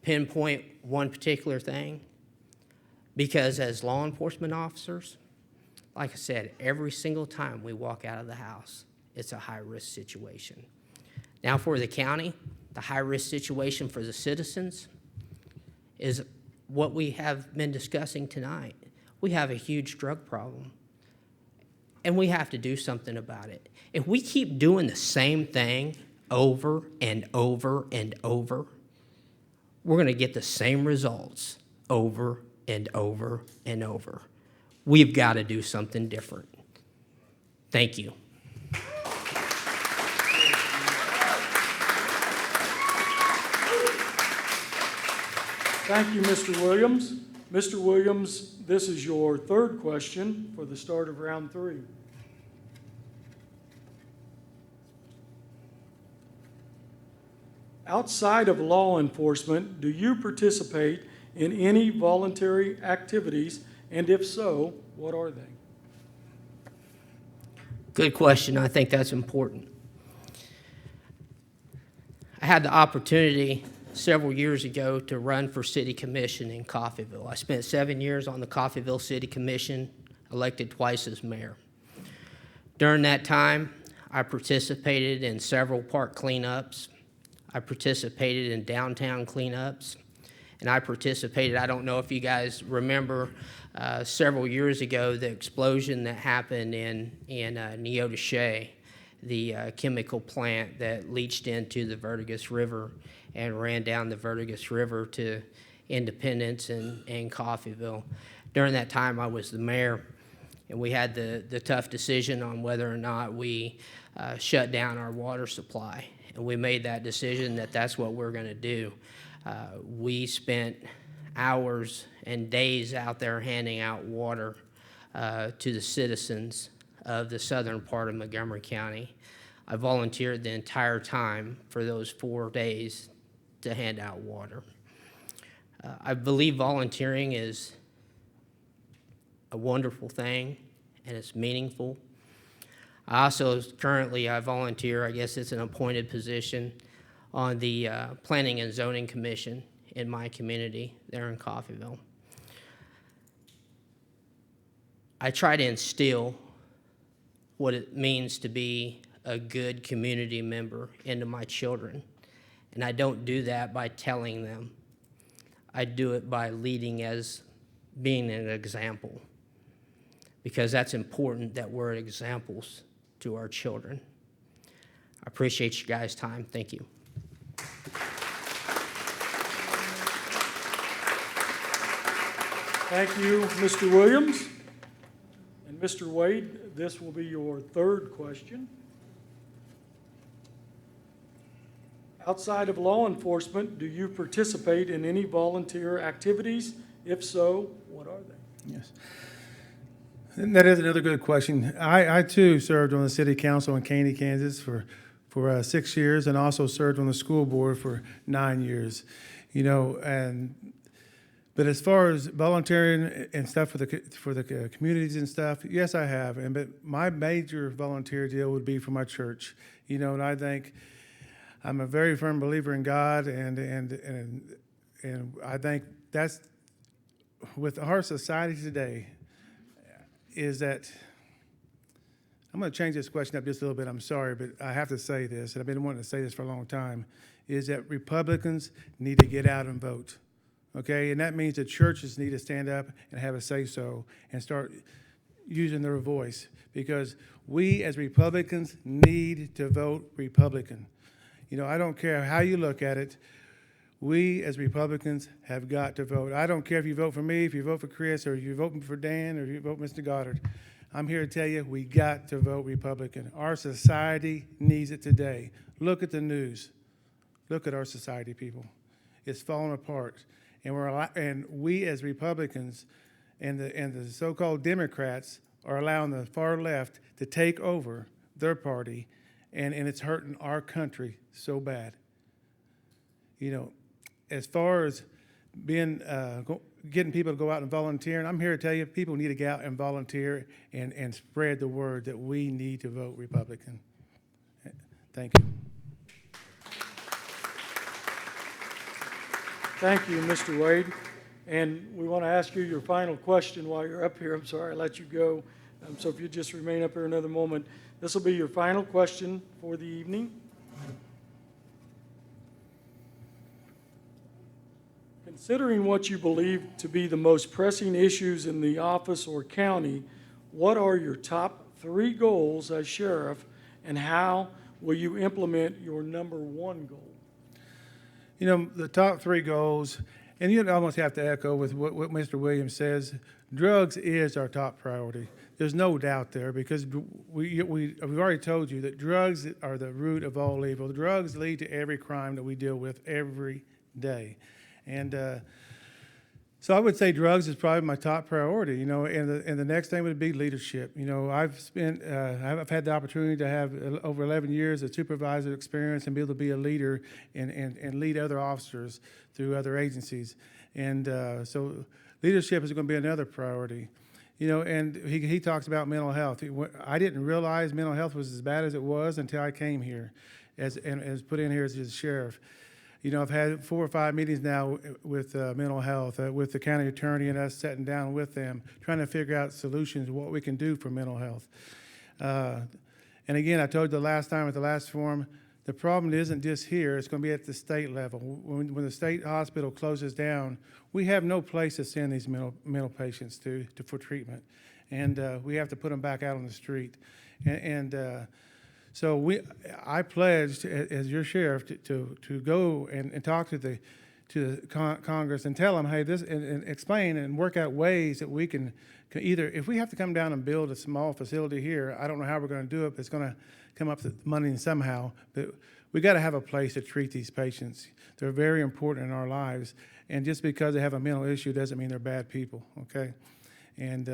pinpoint one particular thing because as law enforcement officers, like I said, every single time we walk out of the house, it's a high-risk situation. Now for the county, the high-risk situation for the citizens is what we have been discussing tonight. We have a huge drug problem, and we have to do something about it. If we keep doing the same thing over and over and over, we're going to get the same results over and over and over. We've got to do something different. Thank you. Thank you, Mr. Williams. Mr. Williams, this is your third question for the start of round 3. Outside of law enforcement, do you participate in any voluntary activities, and if so, what are they? Good question. I think that's important. I had the opportunity several years ago to run for city commission in Coffeyville. I spent 7 years on the Coffeyville City Commission, elected twice as mayor. During that time, I participated in several park cleanups. I participated in downtown cleanups, and I participated, I don't know if you guys remember, several years ago, the explosion that happened in Neodesha, the chemical plant that leached into the Verdigris River and ran down the Verdigris River to Independence and Coffeyville. During that time, I was the mayor, and we had the tough decision on whether or not we shut down our water supply. And we made that decision that that's what we're going to do. We spent hours and days out there handing out water to the citizens of the southern part of Montgomery County. I volunteered the entire time for those 4 days to hand out water. I believe volunteering is a wonderful thing and it's meaningful. I also currently I volunteer, I guess it's an appointed position, on the Planning and Zoning Commission in my community there in Coffeyville. I try to instill what it means to be a good community member into my children. And I don't do that by telling them. I do it by leading as being an example, because that's important that we're examples to our children. I appreciate you guys' time. Thank you. Thank you, Mr. Williams. And Mr. Wade, this will be your third question. Outside of law enforcement, do you participate in any volunteer activities? If so, what are they? Yes. And that is another good question. I too served on the city council in Caney, Kansas for 6 years, and also served on the school board for 9 years. But as far as volunteering and stuff for the communities and stuff, yes, I have. But my major volunteer deal would be for my church. And I think I'm a very firm believer in God, and I think that's with our society today. Is that I'm going to change this question up just a little bit. I'm sorry, but I have to say this, and I've been wanting to say this for a long time. Is that Republicans need to get out and vote. Okay, and that means the churches need to stand up and have a say-so and start using their voice, because we as Republicans need to vote Republican. I don't care how you look at it. We as Republicans have got to vote. I don't care if you vote for me, if you vote for Chris, or if you vote for Dan, or if you vote Mr. Goddard. I'm here to tell you, we got to vote Republican. Our society needs it today. Look at the news. Look at our society, people. It's falling apart. And we as Republicans and the so-called Democrats are allowing the far left to take over their party, and it's hurting our country so bad. As far as being getting people to go out and volunteer, and I'm here to tell you, people need to get out and volunteer and spread the word that we need to vote Republican. Thank you. Thank you, Mr. Wade. And we want to ask you your final question while you're up here. I'm sorry I let you go. So if you just remain up here another moment, this will be your final question for the evening. Considering what you believe to be the most pressing issues in the office or county, what are your top 3 goals as sheriff, and how will you implement your number 1 goal? The top 3 goals, and you'd almost have to echo with what Mr. Williams says. Drugs is our top priority. There's no doubt there, because we've already told you that drugs are the root of all evil. Drugs lead to every crime that we deal with every day. And so I would say drugs is probably my top priority, and the next thing would be leadership. I've had the opportunity to have over 11 years of supervisor experience and be able to be a leader and lead other officers through other agencies. And so leadership is going to be another priority. And he talks about mental health. I didn't realize mental health was as bad as it was until I came here as put in here as a sheriff. I've had 4 or 5 meetings now with mental health, with the county attorney and us sitting down with them, trying to figure out solutions, what we can do for mental health. And again, I told you the last time at the last forum, the problem isn't just here, it's going to be at the state level. When the state hospital closes down, we have no place to send these mental patients for treatment. And we have to put them back out on the street. So I pledged as your sheriff to go and talk to the Congress and tell them, hey, this, and explain and work out ways that we can either, if we have to come down and build a small facility here, I don't know how we're going to do it, but it's going to come up with money somehow. But we got to have a place to treat these patients. They're very important in our lives, and just because they have a mental issue doesn't mean they're bad people. Okay, and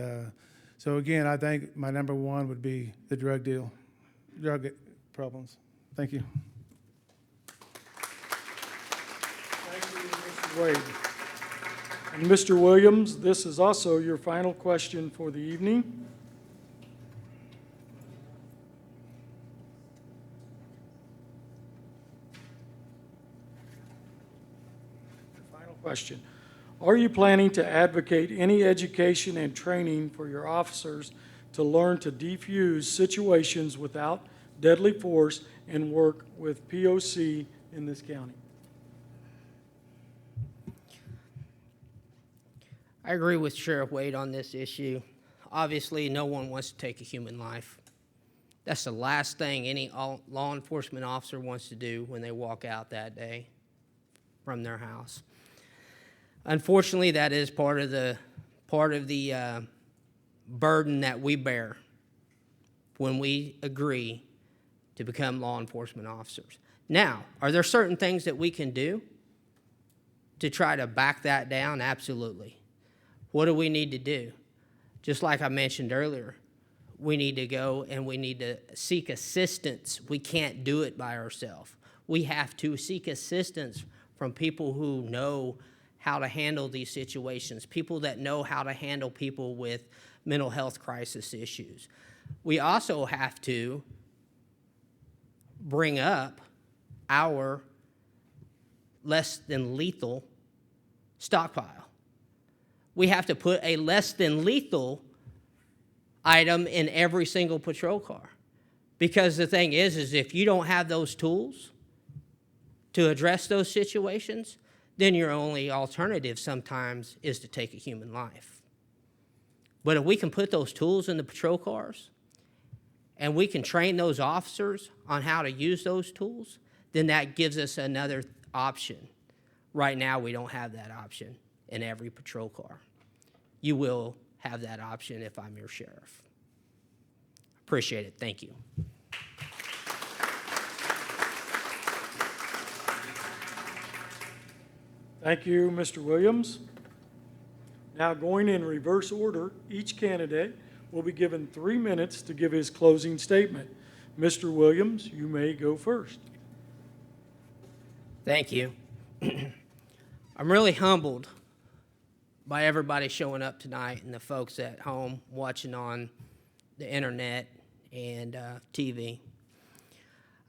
so again, I think my number 1 would be the drug problems. Thank you. Thank you, Mr. Wade. And Mr. Williams, this is also your final question for the evening. Your final question. Are you planning to advocate any education and training for your officers to learn to defuse situations without deadly force and work with POC in this county? I agree with Sheriff Wade on this issue. Obviously, no one wants to take a human life. That's the last thing any law enforcement officer wants to do when they walk out that day from their house. Unfortunately, that is part of the burden that we bear when we agree to become law enforcement officers. Now, are there certain things that we can do to try to back that down? Absolutely. What do we need to do? Just like I mentioned earlier, we need to go and we need to seek assistance. We can't do it by ourselves. We have to seek assistance from people who know how to handle these situations, people that know how to handle people with mental health crisis issues. We also have to bring up our less than lethal stockpile. We have to put a less than lethal item in every single patrol car. Because the thing is if you don't have those tools to address those situations, then your only alternative sometimes is to take a human life. But if we can put those tools in the patrol cars and we can train those officers on how to use those tools, then that gives us another option. Right now, we don't have that option in every patrol car. You will have that option if I'm your sheriff. Appreciate it. Thank you. Thank you, Mr. Williams. Now, going in reverse order, each candidate will be given 3 minutes to give his closing statement. Mr. Williams, you may go first. Thank you. I'm really humbled by everybody showing up tonight and the folks at home watching on the internet and TV.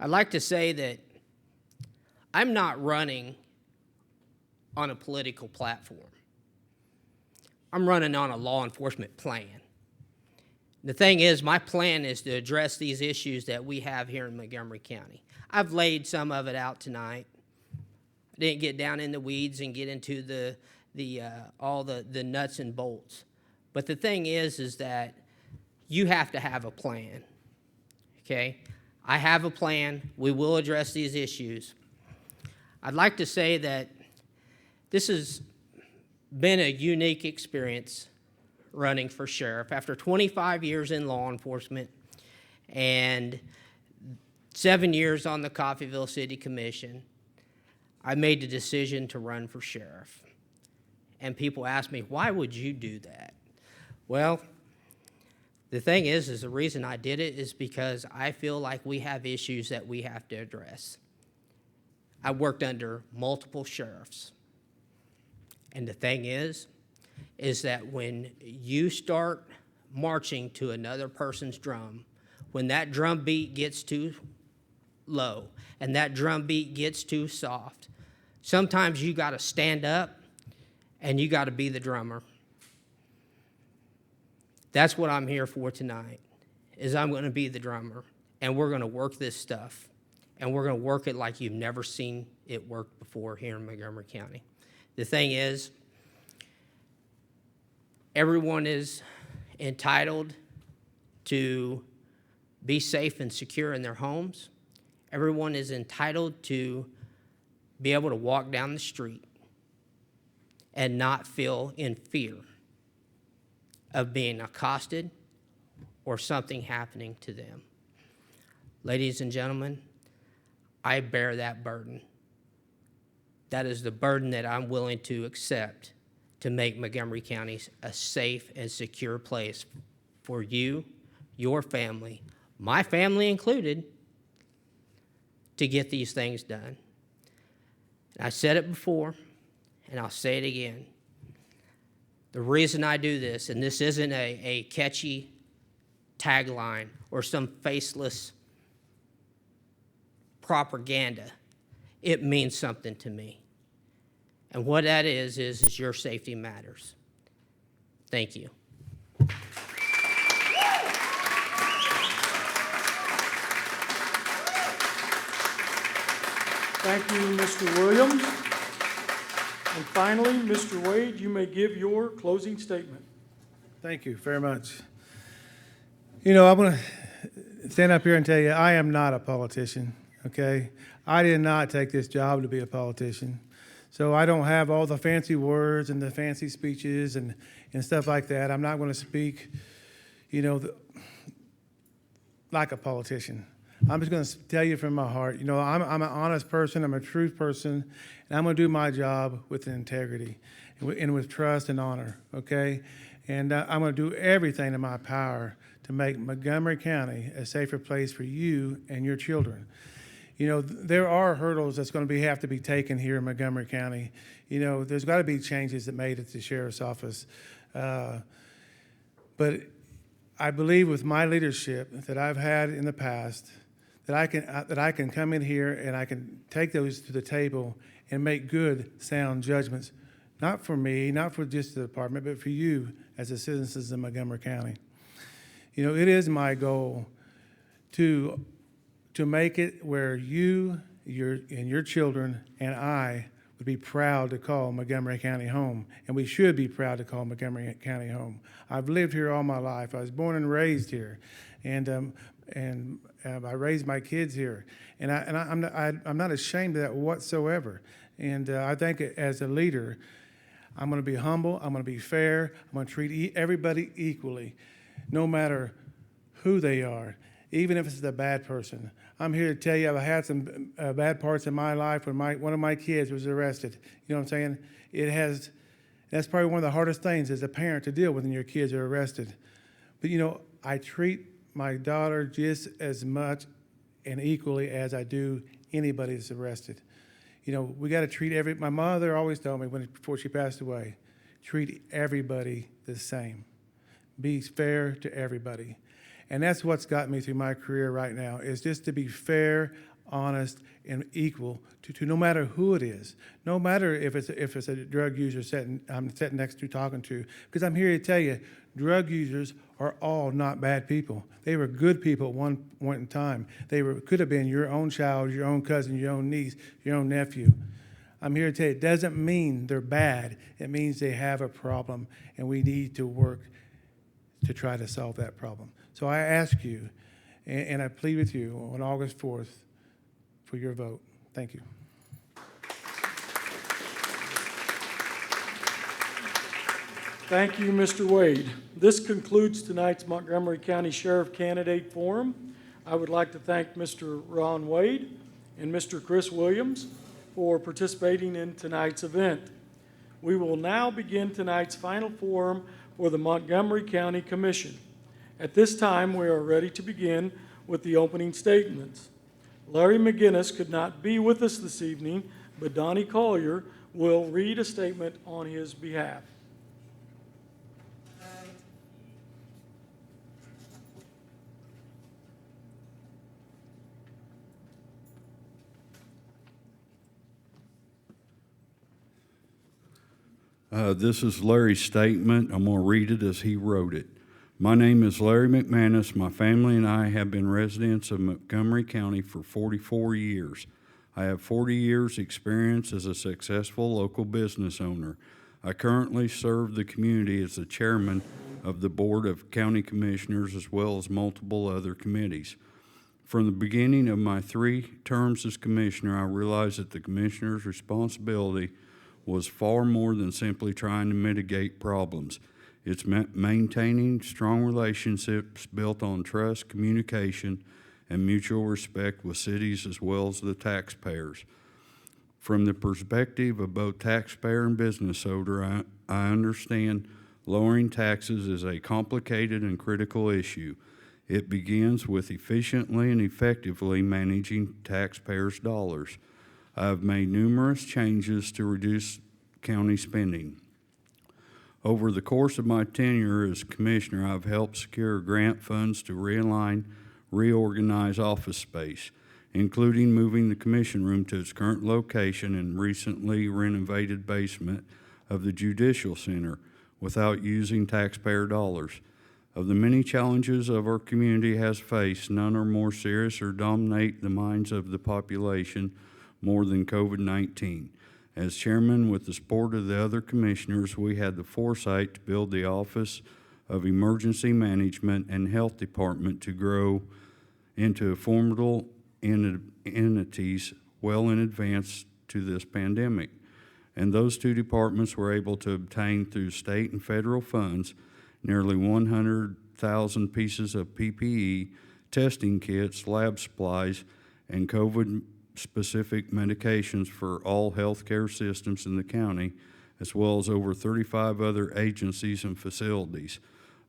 I'd like to say that I'm not running on a political platform. I'm running on a law enforcement plan. The thing is, my plan is to address these issues that we have here in Montgomery County. I've laid some of it out tonight. I didn't get down in the weeds and get into all the nuts and bolts. But the thing is that you have to have a plan, okay? I have a plan. We will address these issues. I'd like to say that this has been a unique experience running for sheriff. After 25 years in law enforcement and 7 years on the Coffeyville City Commission, I made the decision to run for sheriff. And people ask me, why would you do that? Well, the thing is the reason I did it is because I feel like we have issues that we have to address. I worked under multiple sheriffs. And the thing is that when you start marching to another person's drum, when that drum beat gets too low and that drum beat gets too soft, sometimes you got to stand up and you got to be the drummer. That's what I'm here for tonight, is I'm going to be the drummer, and we're going to work this stuff, and we're going to work it like you've never seen it work before here in Montgomery County. The thing is, everyone is entitled to be safe and secure in their homes. Everyone is entitled to be able to walk down the street and not feel in fear of being accosted or something happening to them. Ladies and gentlemen, I bear that burden. That is the burden that I'm willing to accept to make Montgomery County a safe and secure place for you, your family, my family included, to get these things done. I said it before, and I'll say it again. The reason I do this, and this isn't a catchy tagline or some faceless propaganda, it means something to me. And what that is your safety matters. Thank you. Thank you, Mr. Williams. And finally, Mr. Wade, you may give your closing statement. Thank you very much. You know, I'm going to stand up here and tell you, I am not a politician, okay? I did not take this job to be a politician. So I don't have all the fancy words and the fancy speeches and stuff like that. I'm not going to speak, you know, like a politician. I'm just going to tell you from my heart, you know, I'm an honest person, I'm a truth person, and I'm going to do my job with integrity and with trust and honor, okay? And I'm going to do everything in my power to make Montgomery County a safer place for you and your children. You know, there are hurdles that's going to have to be taken here in Montgomery County. You know, there's got to be changes that made at the sheriff's office. But I believe with my leadership that I've had in the past, that I can come in here and I can take those to the table and make good, sound judgments, not for me, not for just the department, but for you as the citizens of Montgomery County. You know, it is my goal to make it where you, your children, and I would be proud to call Montgomery County home, and we should be proud to call Montgomery County home. I've lived here all my life. I was born and raised here, and I raised my kids here, and I'm not ashamed of that whatsoever. And I think as a leader, I'm going to be humble. I'm going to be fair. I'm going to treat everybody equally, no matter who they are, even if it's the bad person. I'm here to tell you I've had some bad parts in my life when one of my kids was arrested. You know what I'm saying? That's probably one of the hardest things as a parent to deal with when your kids are arrested. But, you know, I treat my daughter just as much and equally as I do anybody that's arrested. You know, we got to treat my mother always told me before she passed away, treat everybody the same. Be fair to everybody. And that's what's got me through my career right now, is just to be fair, honest, and equal to no matter who it is. No matter if it's a drug user I'm sitting next to talking to. Because I'm here to tell you, drug users are all not bad people. They were good people at one point in time. Could have been your own child, your own cousin, your own niece, your own nephew. I'm here to tell you, it doesn't mean they're bad. It means they have a problem, and we need to work to try to solve that problem. So I ask you, and I plead with you on August 4th for your vote. Thank you. Thank you, Mr. Wade. This concludes tonight's Montgomery County Sheriff Candidate Forum. I would like to thank Mr. Ron Wade and Mr. Chris Williams for participating in tonight's event. We will now begin tonight's final forum for the Montgomery County Commission. At this time, we are ready to begin with the opening statements. Larry McGinnis could not be with us this evening, but Donnie Collier will read a statement on his behalf. This is Larry's statement. I'm going to read it as he wrote it. My name is Larry McManus. My family and I have been residents of Montgomery County for 44 years. I have 40 years' experience as a successful local business owner. I currently serve the community as the chairman of the Board of County Commissioners as well as multiple other committees. From the beginning of my 3 terms as commissioner, I realized that the commissioner's responsibility was far more than simply trying to mitigate problems. It's maintaining strong relationships built on trust, communication, and mutual respect with cities as well as the taxpayers. From the perspective of both taxpayer and business owner, I understand lowering taxes is a complicated and critical issue. It begins with efficiently and effectively managing taxpayers' dollars. I have made numerous changes to reduce county spending. Over the course of my tenure as commissioner, I've helped secure grant funds to realign, reorganize office space, including moving the commission room to its current location and recently renovated basement of the Judicial Center without using taxpayer dollars. Of the many challenges of our community has faced, none are more serious or dominate the minds of the population more than COVID-19. As chairman, with the support of the other commissioners, we had the foresight to build the Office of Emergency Management and Health Department to grow into a formidable entities well in advance to this pandemic. And those two departments were able to obtain through state and federal funds nearly 100,000 pieces of PPE, testing kits, lab supplies, and COVID-specific medications for all healthcare systems in the county, as well as over 35 other agencies and facilities,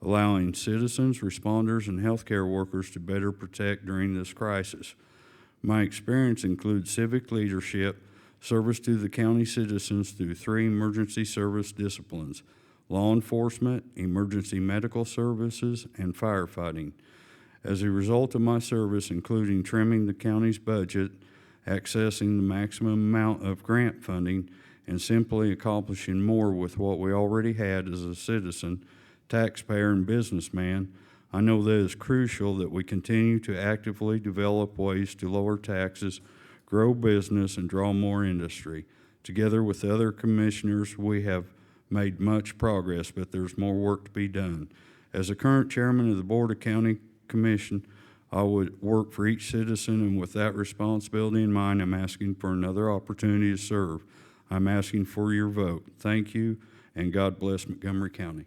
allowing citizens, responders, and healthcare workers to better protect during this crisis. My experience includes civic leadership, service to the county citizens through 3 emergency service disciplines: law enforcement, emergency medical services, and firefighting. As a result of my service, including trimming the county's budget, accessing the maximum amount of grant funding, and simply accomplishing more with what we already had as a citizen, taxpayer, and businessman, I know that it is crucial that we continue to actively develop ways to lower taxes, grow business, and draw more industry. Together with the other commissioners, we have made much progress, but there's more work to be done. As the current chairman of the Board of County Commission, I would work for each citizen, and with that responsibility in mind, I'm asking for another opportunity to serve. I'm asking for your vote. Thank you, and God bless Montgomery County.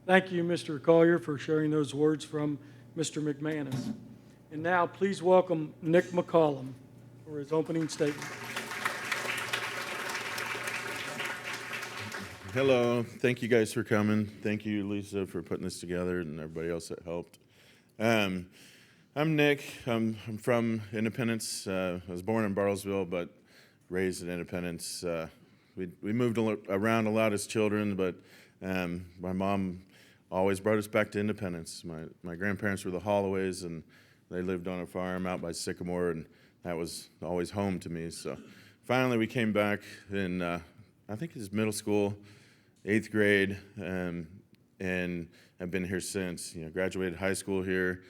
Thank you, Mr. Collier, for sharing those words from Mr. McManus. And now, please welcome Nick McCollum for his opening statement. Hello, thank you guys for coming. Thank you, Lisa, for putting this together, and everybody else that helped. I'm Nick. I'm from Independence. I was born in Bartlesville, but raised in Independence. We moved around a lot as children, but my mom always brought us back to Independence. My grandparents were the Holloways, and they lived on a farm out by Sycamore, and that was always home to me. So finally we came back in, I think it was middle school, 8th grade, and I've been here since. Graduated high school here,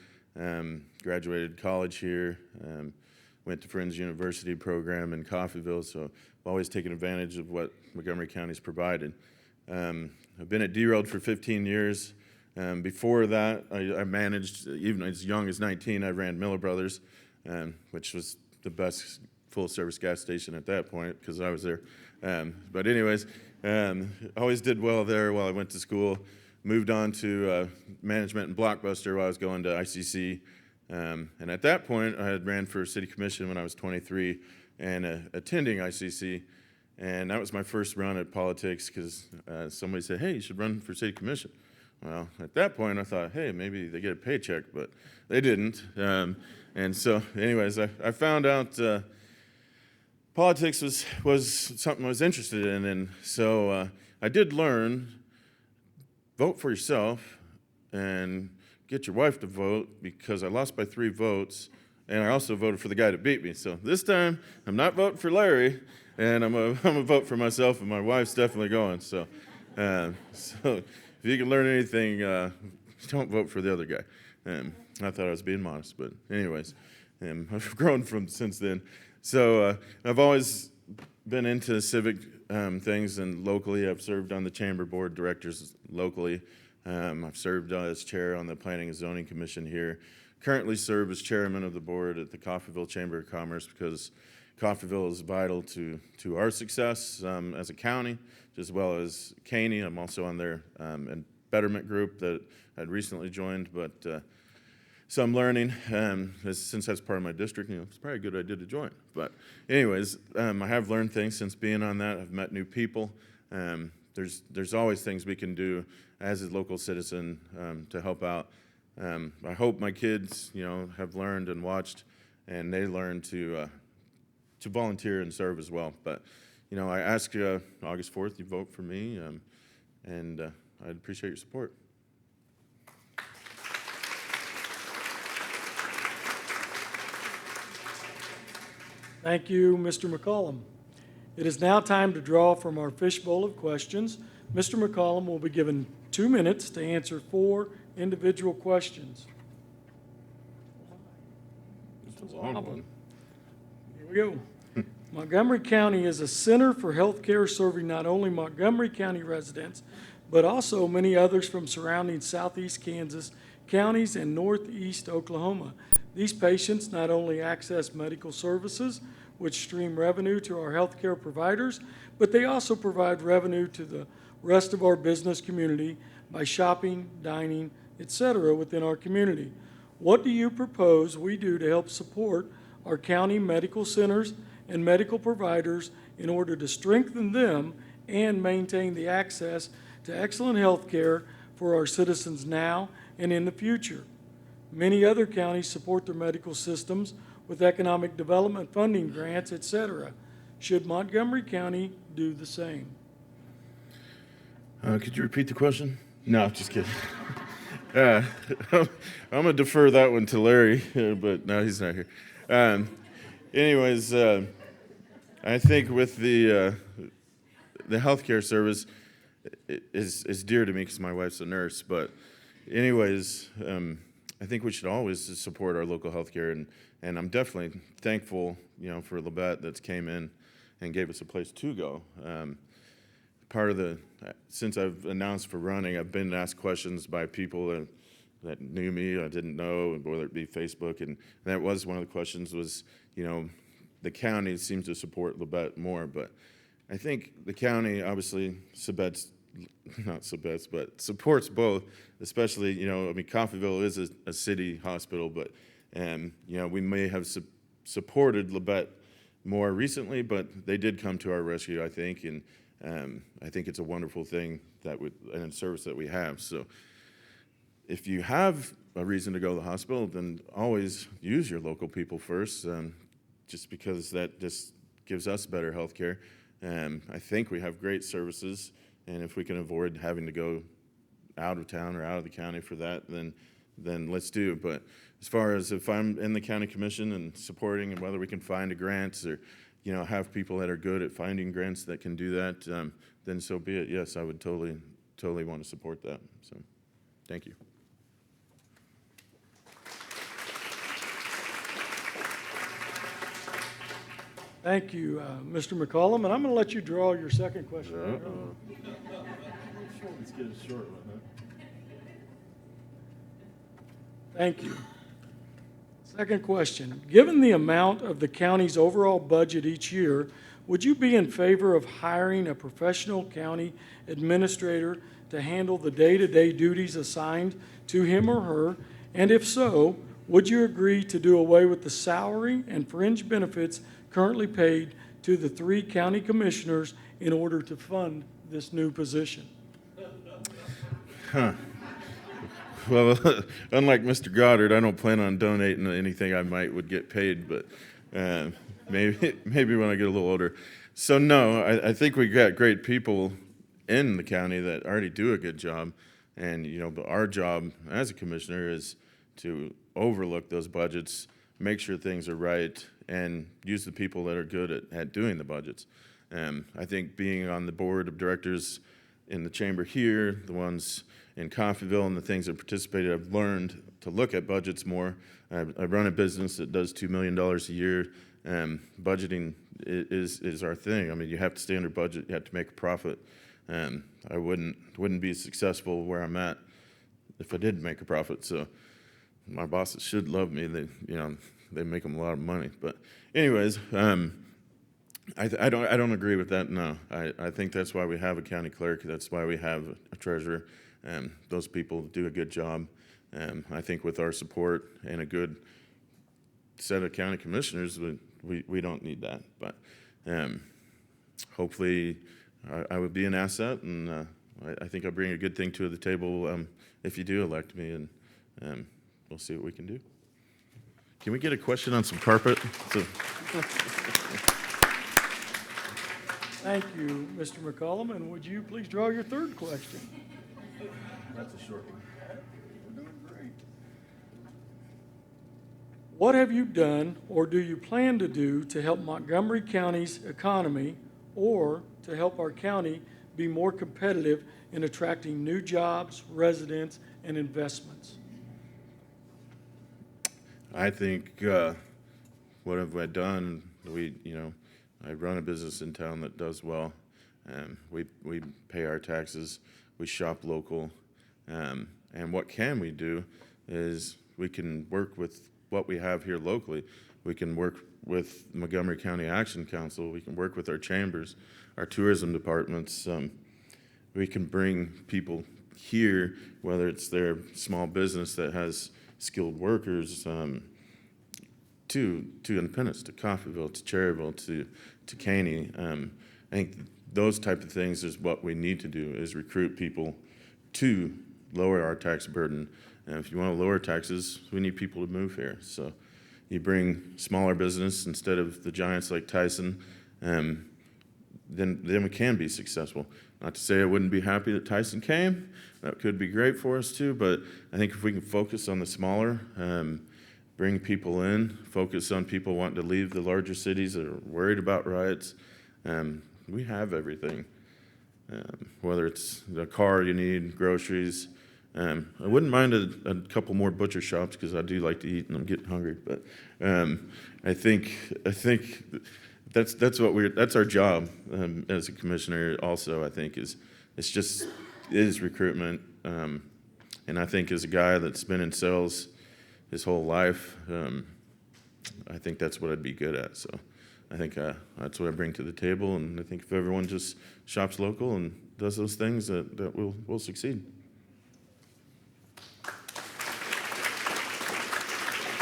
graduated college here, went to Friends University program in Coffeyville, so I've always taken advantage of what Montgomery County's provided. I've been at D-Road for 15 years. Before that, I managed, even as young as 19, I ran Miller Brothers, which was the best full-service gas station at that point because I was there. But anyways, always did well there while I went to school. Moved on to management and Blockbuster while I was going to ICC. And at that point, I had ran for city commission when I was 23 and attending ICC. And that was my first run at politics because somebody said, hey, you should run for city commission. Well, at that point, I thought, hey, maybe they get a paycheck, but they didn't. And so, anyways, I found out politics was something I was interested in. And so I did learn, vote for yourself and get your wife to vote because I lost by 3 votes. And I also voted for the guy that beat me. So this time, I'm not voting for Larry. And I'm a vote for myself, and my wife's definitely going. So if you can learn anything, don't vote for the other guy. I thought I was being modest, but anyways, I've grown from since then. So I've always been into civic things, and locally, I've served on the chamber board of directors locally. I've served as chair on the Planning and Zoning Commission here. Currently serve as chairman of the board at the Coffeyville Chamber of Commerce because Coffeyville is vital to our success as a county, as well as Caney. I'm also on their betterment group that I'd recently joined, but so I'm learning. Since that's part of my district, it's probably a good idea to join. But anyways, I have learned things since being on that. I've met new people. There's always things we can do as a local citizen to help out. I hope my kids, have learned and watched, and they learn to volunteer and serve as well. But, I ask August 4th, you vote for me, and I'd appreciate your support. Thank you, Mr. McCollum. It is now time to draw from our fishbowl of questions. Mr. McCollum will be given 2 minutes to answer 4 individual questions. It's a long one. Here we go. Montgomery County is a center for health care serving not only Montgomery County residents, but also many others from surrounding southeast Kansas counties and northeast Oklahoma. These patients not only access medical services, which stream revenue to our health care providers, but they also provide revenue to the rest of our business community by shopping, dining, etc. within our community. What do you propose we do to help support our county medical centers and medical providers in order to strengthen them and maintain the access to excellent health care for our citizens now and in the future? Many other counties support their medical systems with economic development funding grants, etc. Should Montgomery County do the same? Could you repeat the question? No, just kidding. I'm going to defer that one to Larry, but no, he's not here. Anyways, I think with the healthcare service is dear to me because my wife's a nurse. But anyways, I think we should always support our local healthcare, and I'm definitely thankful, for Labette that's came in and gave us a place to go. Since I've announced for running, I've been asked questions by people that knew me, I didn't know, whether it be Facebook, and that was one of the questions was, the county seems to support Labette more, but I think the county, obviously, supports both, especially, Coffeyville is a city hospital, but, we may have supported Labette more recently, but they did come to our rescue, I think, and I think it's a wonderful thing and a service that we have. So if you have a reason to go to the hospital, then always use your local people first, just because that just gives us better health care. I think we have great services, and if we can avoid having to go out of town or out of the county for that, then let's do it. But as far as if I'm in the county commission and supporting and whether we can find a grants or have people that are good at finding grants that can do that, then so be it. Yes, I would totally want to support that. So, thank you. Thank you, Mr. McCollum, and I'm going to let you draw your second question. Let's get a short one, huh? Thank you. Second question. Given the amount of the county's overall budget each year, would you be in favor of hiring a professional county administrator to handle the day-to-day duties assigned to him or her? And if so, would you agree to do away with the salary and fringe benefits currently paid to the 3 county commissioners in order to fund this new position? Well, unlike Mr. Goddard, I don't plan on donating anything I would get paid, but maybe when I get a little older. So no, I think we got great people in the county that already do a good job, and but our job as a commissioner is to overlook those budgets, make sure things are right, and use the people that are good at doing the budgets. I think being on the board of directors in the chamber here, the ones in Coffeyville and the things that participated, I've learned to look at budgets more. I run a business that does $2 million a year. Budgeting is our thing. I mean, you have to stay under budget. You have to make a profit. I wouldn't be successful where I'm at if I didn't make a profit. So my bosses should love me. They make them a lot of money. But anyways, I don't agree with that. No, I think that's why we have a county clerk. That's why we have a treasurer. Those people do a good job. I think with our support and a good set of county commissioners, we don't need that. But hopefully I would be an asset, and I think I'll bring a good thing to the table if you do elect me, and we'll see what we can do. Can we get a question on some carpet? Thank you, Mr. McCollum, and would you please draw your third question? That's a short one. We're doing great. What have you done or do you plan to do to help Montgomery County's economy or to help our county be more competitive in attracting new jobs, residents, and investments? I think what have I done? I run a business in town that does well. We pay our taxes. We shop local. And what can we do is we can work with what we have here locally. We can work with Montgomery County Action Council. We can work with our chambers, our tourism departments. We can bring people here, whether it's their small business that has skilled workers, to Independence, to Coffeyville, to Cherryville, to Caney. I think those type of things is what we need to do, is recruit people to lower our tax burden. And if you want to lower taxes, we need people to move here. So you bring smaller business instead of the giants like Tyson, then we can be successful. Not to say I wouldn't be happy that Tyson came. That could be great for us too, but I think if we can focus on the smaller, bring people in, focus on people wanting to leave the larger cities that are worried about riots, we have everything. Whether it's the car you need, groceries. I wouldn't mind a couple more butcher shops because I do like to eat and I'm getting hungry. But I think that's our job as a commissioner. Also, I think is recruitment. And I think as a guy that's been in sales his whole life, I think that's what I'd be good at. So I think that's what I bring to the table. And I think if everyone just shops local and does those things, that we'll succeed.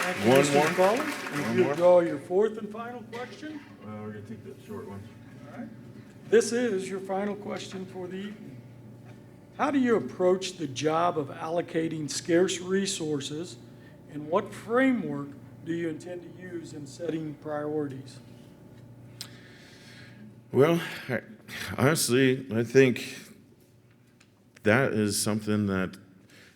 Thank you, One Mr. more? McCollum. And One if you more? draw your fourth and final question. We're going to take that short one. All right. This is your final question for the evening. How do you approach the job of allocating scarce resources, and what framework do you intend to use in setting priorities? Well, honestly, I think that is something that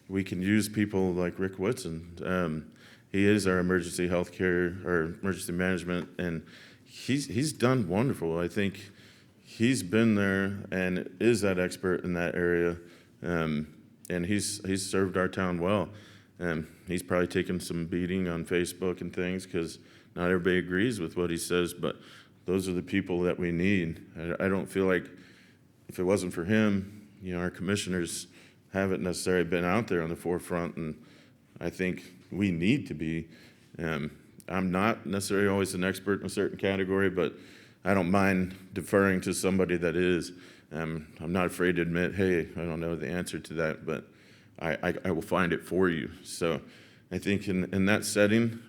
we can use people like Rick Whitson. He is our emergency healthcare or emergency management, and he's done wonderful. I think he's been there and is that expert in that area, and he's served our town well. He's probably taken some beating on Facebook and things because not everybody agrees with what he says, but those are the people that we need. I don't feel like if it wasn't for him, our commissioners haven't necessarily been out there on the forefront, and I think we need to be. I'm not necessarily always an expert in a certain category, but I don't mind deferring to somebody that is. I'm not afraid to admit, hey, I don't know the answer to that, but I will find it for you. So I think in that setting,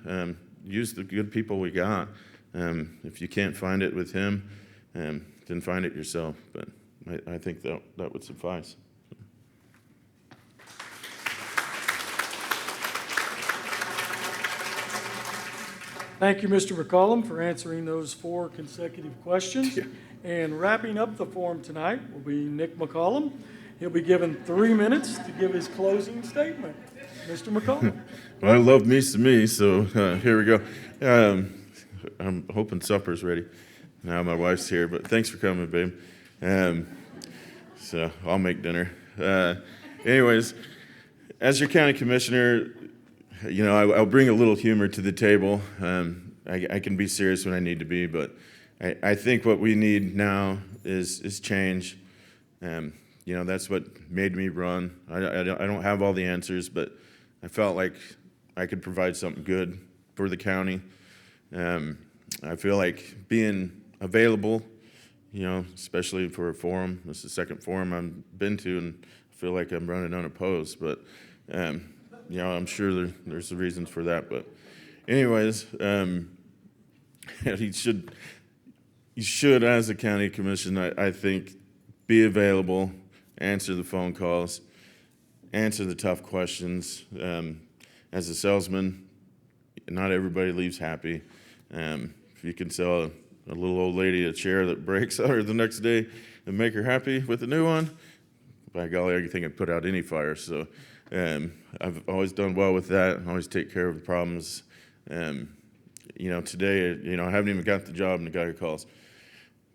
use the good people we got. If you can't find it with him, then find it yourself. But I think that would suffice. Thank you, Mr. McCollum, for answering those 4 consecutive questions. Yeah. And wrapping up the forum tonight will be Nick McCollum. He'll be given 3 minutes to give his closing statement. Mr. McCollum. Well, I love me some me, so here we go. I'm hoping supper's ready. Now my wife's here, but thanks for coming, babe. So I'll make dinner. Anyways, as your county commissioner, I'll bring a little humor to the table. I can be serious when I need to be, but I think what we need now is change. That's what made me run. I don't have all the answers, but I felt like I could provide something good for the county. I feel like being available, especially for a forum. This is the second forum I've been to, and I feel like I'm running unopposed, but I'm sure there's reasons for that. But anyways, you should, as a county commission, I think, be available, answer the phone calls, answer the tough questions. As a salesman, not everybody leaves happy. If you can sell a little old lady a chair that breaks on her the next day and make her happy with a new one, by golly, I think I'd put out any fire. So I've always done well with that. I always take care of the problems Today, I haven't even got the job, and the guy calls,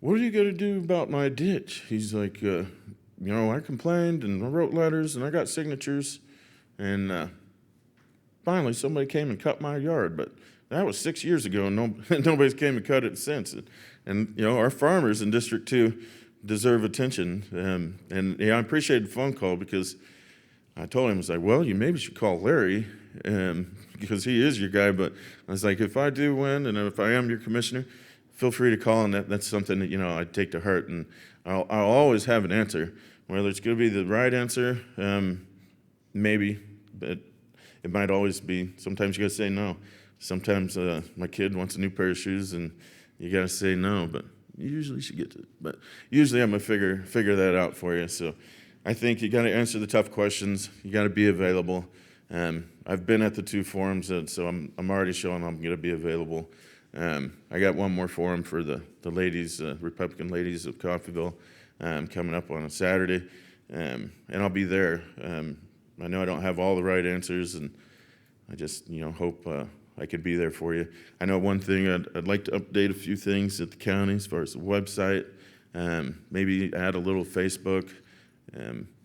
"What are you going to do about my ditch?" He's like, I complained, and I wrote letters, and I got signatures, and finally somebody came and cut my yard. But that was 6 years ago, and nobody's came and cut it since. And our farmers in District 2 deserve attention. I appreciate the phone call, because I told him, I was like, well, you maybe should call Larry, because he is your guy. But I was like, if I do win, and if I am your commissioner, feel free to call, and that's something that, I take to heart, and I'll always have an answer. Whether it's going to be the right answer, maybe, but it might always be, sometimes you got to say no. Sometimes my kid wants a new pair of shoes, and you got to say no, but you usually should get to it. But usually I'm going to figure that out for you. So I think you got to answer the tough questions. You got to be available. I've been at the 2 forums, so I'm already showing I'm going to be available. I got one more forum for the ladies, Republican ladies of Coffeyville, coming up on a Saturday, and I'll be there. I know I don't have all the right answers, and I just hope I could be there for you. I know one thing, I'd like to update a few things at the county as far as the website, maybe add a little Facebook,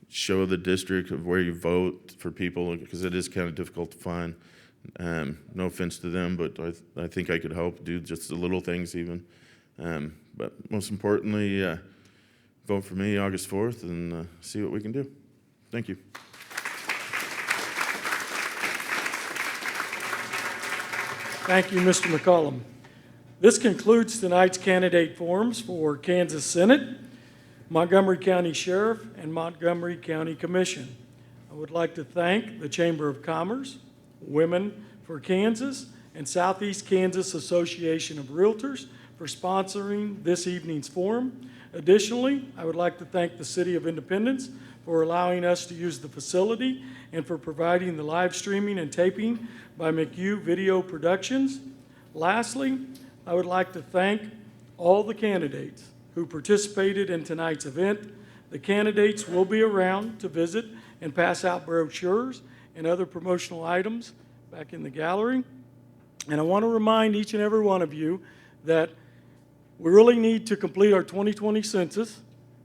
show the district of where you vote for people, because it is kind of difficult to find. No offense to them, but I think I could help do just the little things even. But most importantly, vote for me August 4th and see what we can do. Thank you. Thank you, Mr. McCollum. This concludes tonight's candidate forums for Kansas Senate, Montgomery County Sheriff, and Montgomery County Commission. I would like to thank the Chamber of Commerce, Women for Kansas, and Southeast Kansas Association of Realtors for sponsoring this evening's forum. Additionally, I would like to thank the City of Independence for allowing us to use the facility and for providing the live streaming and taping by McHugh Video Productions. Lastly, I would like to thank all the candidates who participated in tonight's event. The candidates will be around to visit and pass out brochures and other promotional items back in the gallery. And I want to remind each and every one of you that we really need to complete our 2020 census.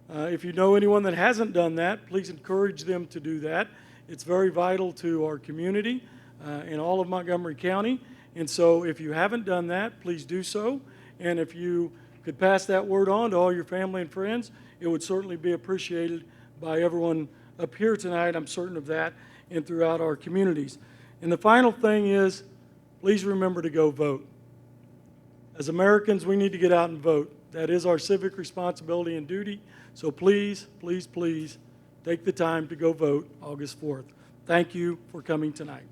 If you know anyone that hasn't done that, please encourage them to do that. It's very vital to our community in all of Montgomery County. And so if you haven't done that, please do so. And if you could pass that word on to all your family and friends, it would certainly be appreciated by everyone up here tonight, I'm certain of that, and throughout our communities. And the final thing is, please remember to go vote. As Americans, we need to get out and vote. That is our civic responsibility and duty. So please, please, please take the time to go vote August 4th. Thank you for coming tonight.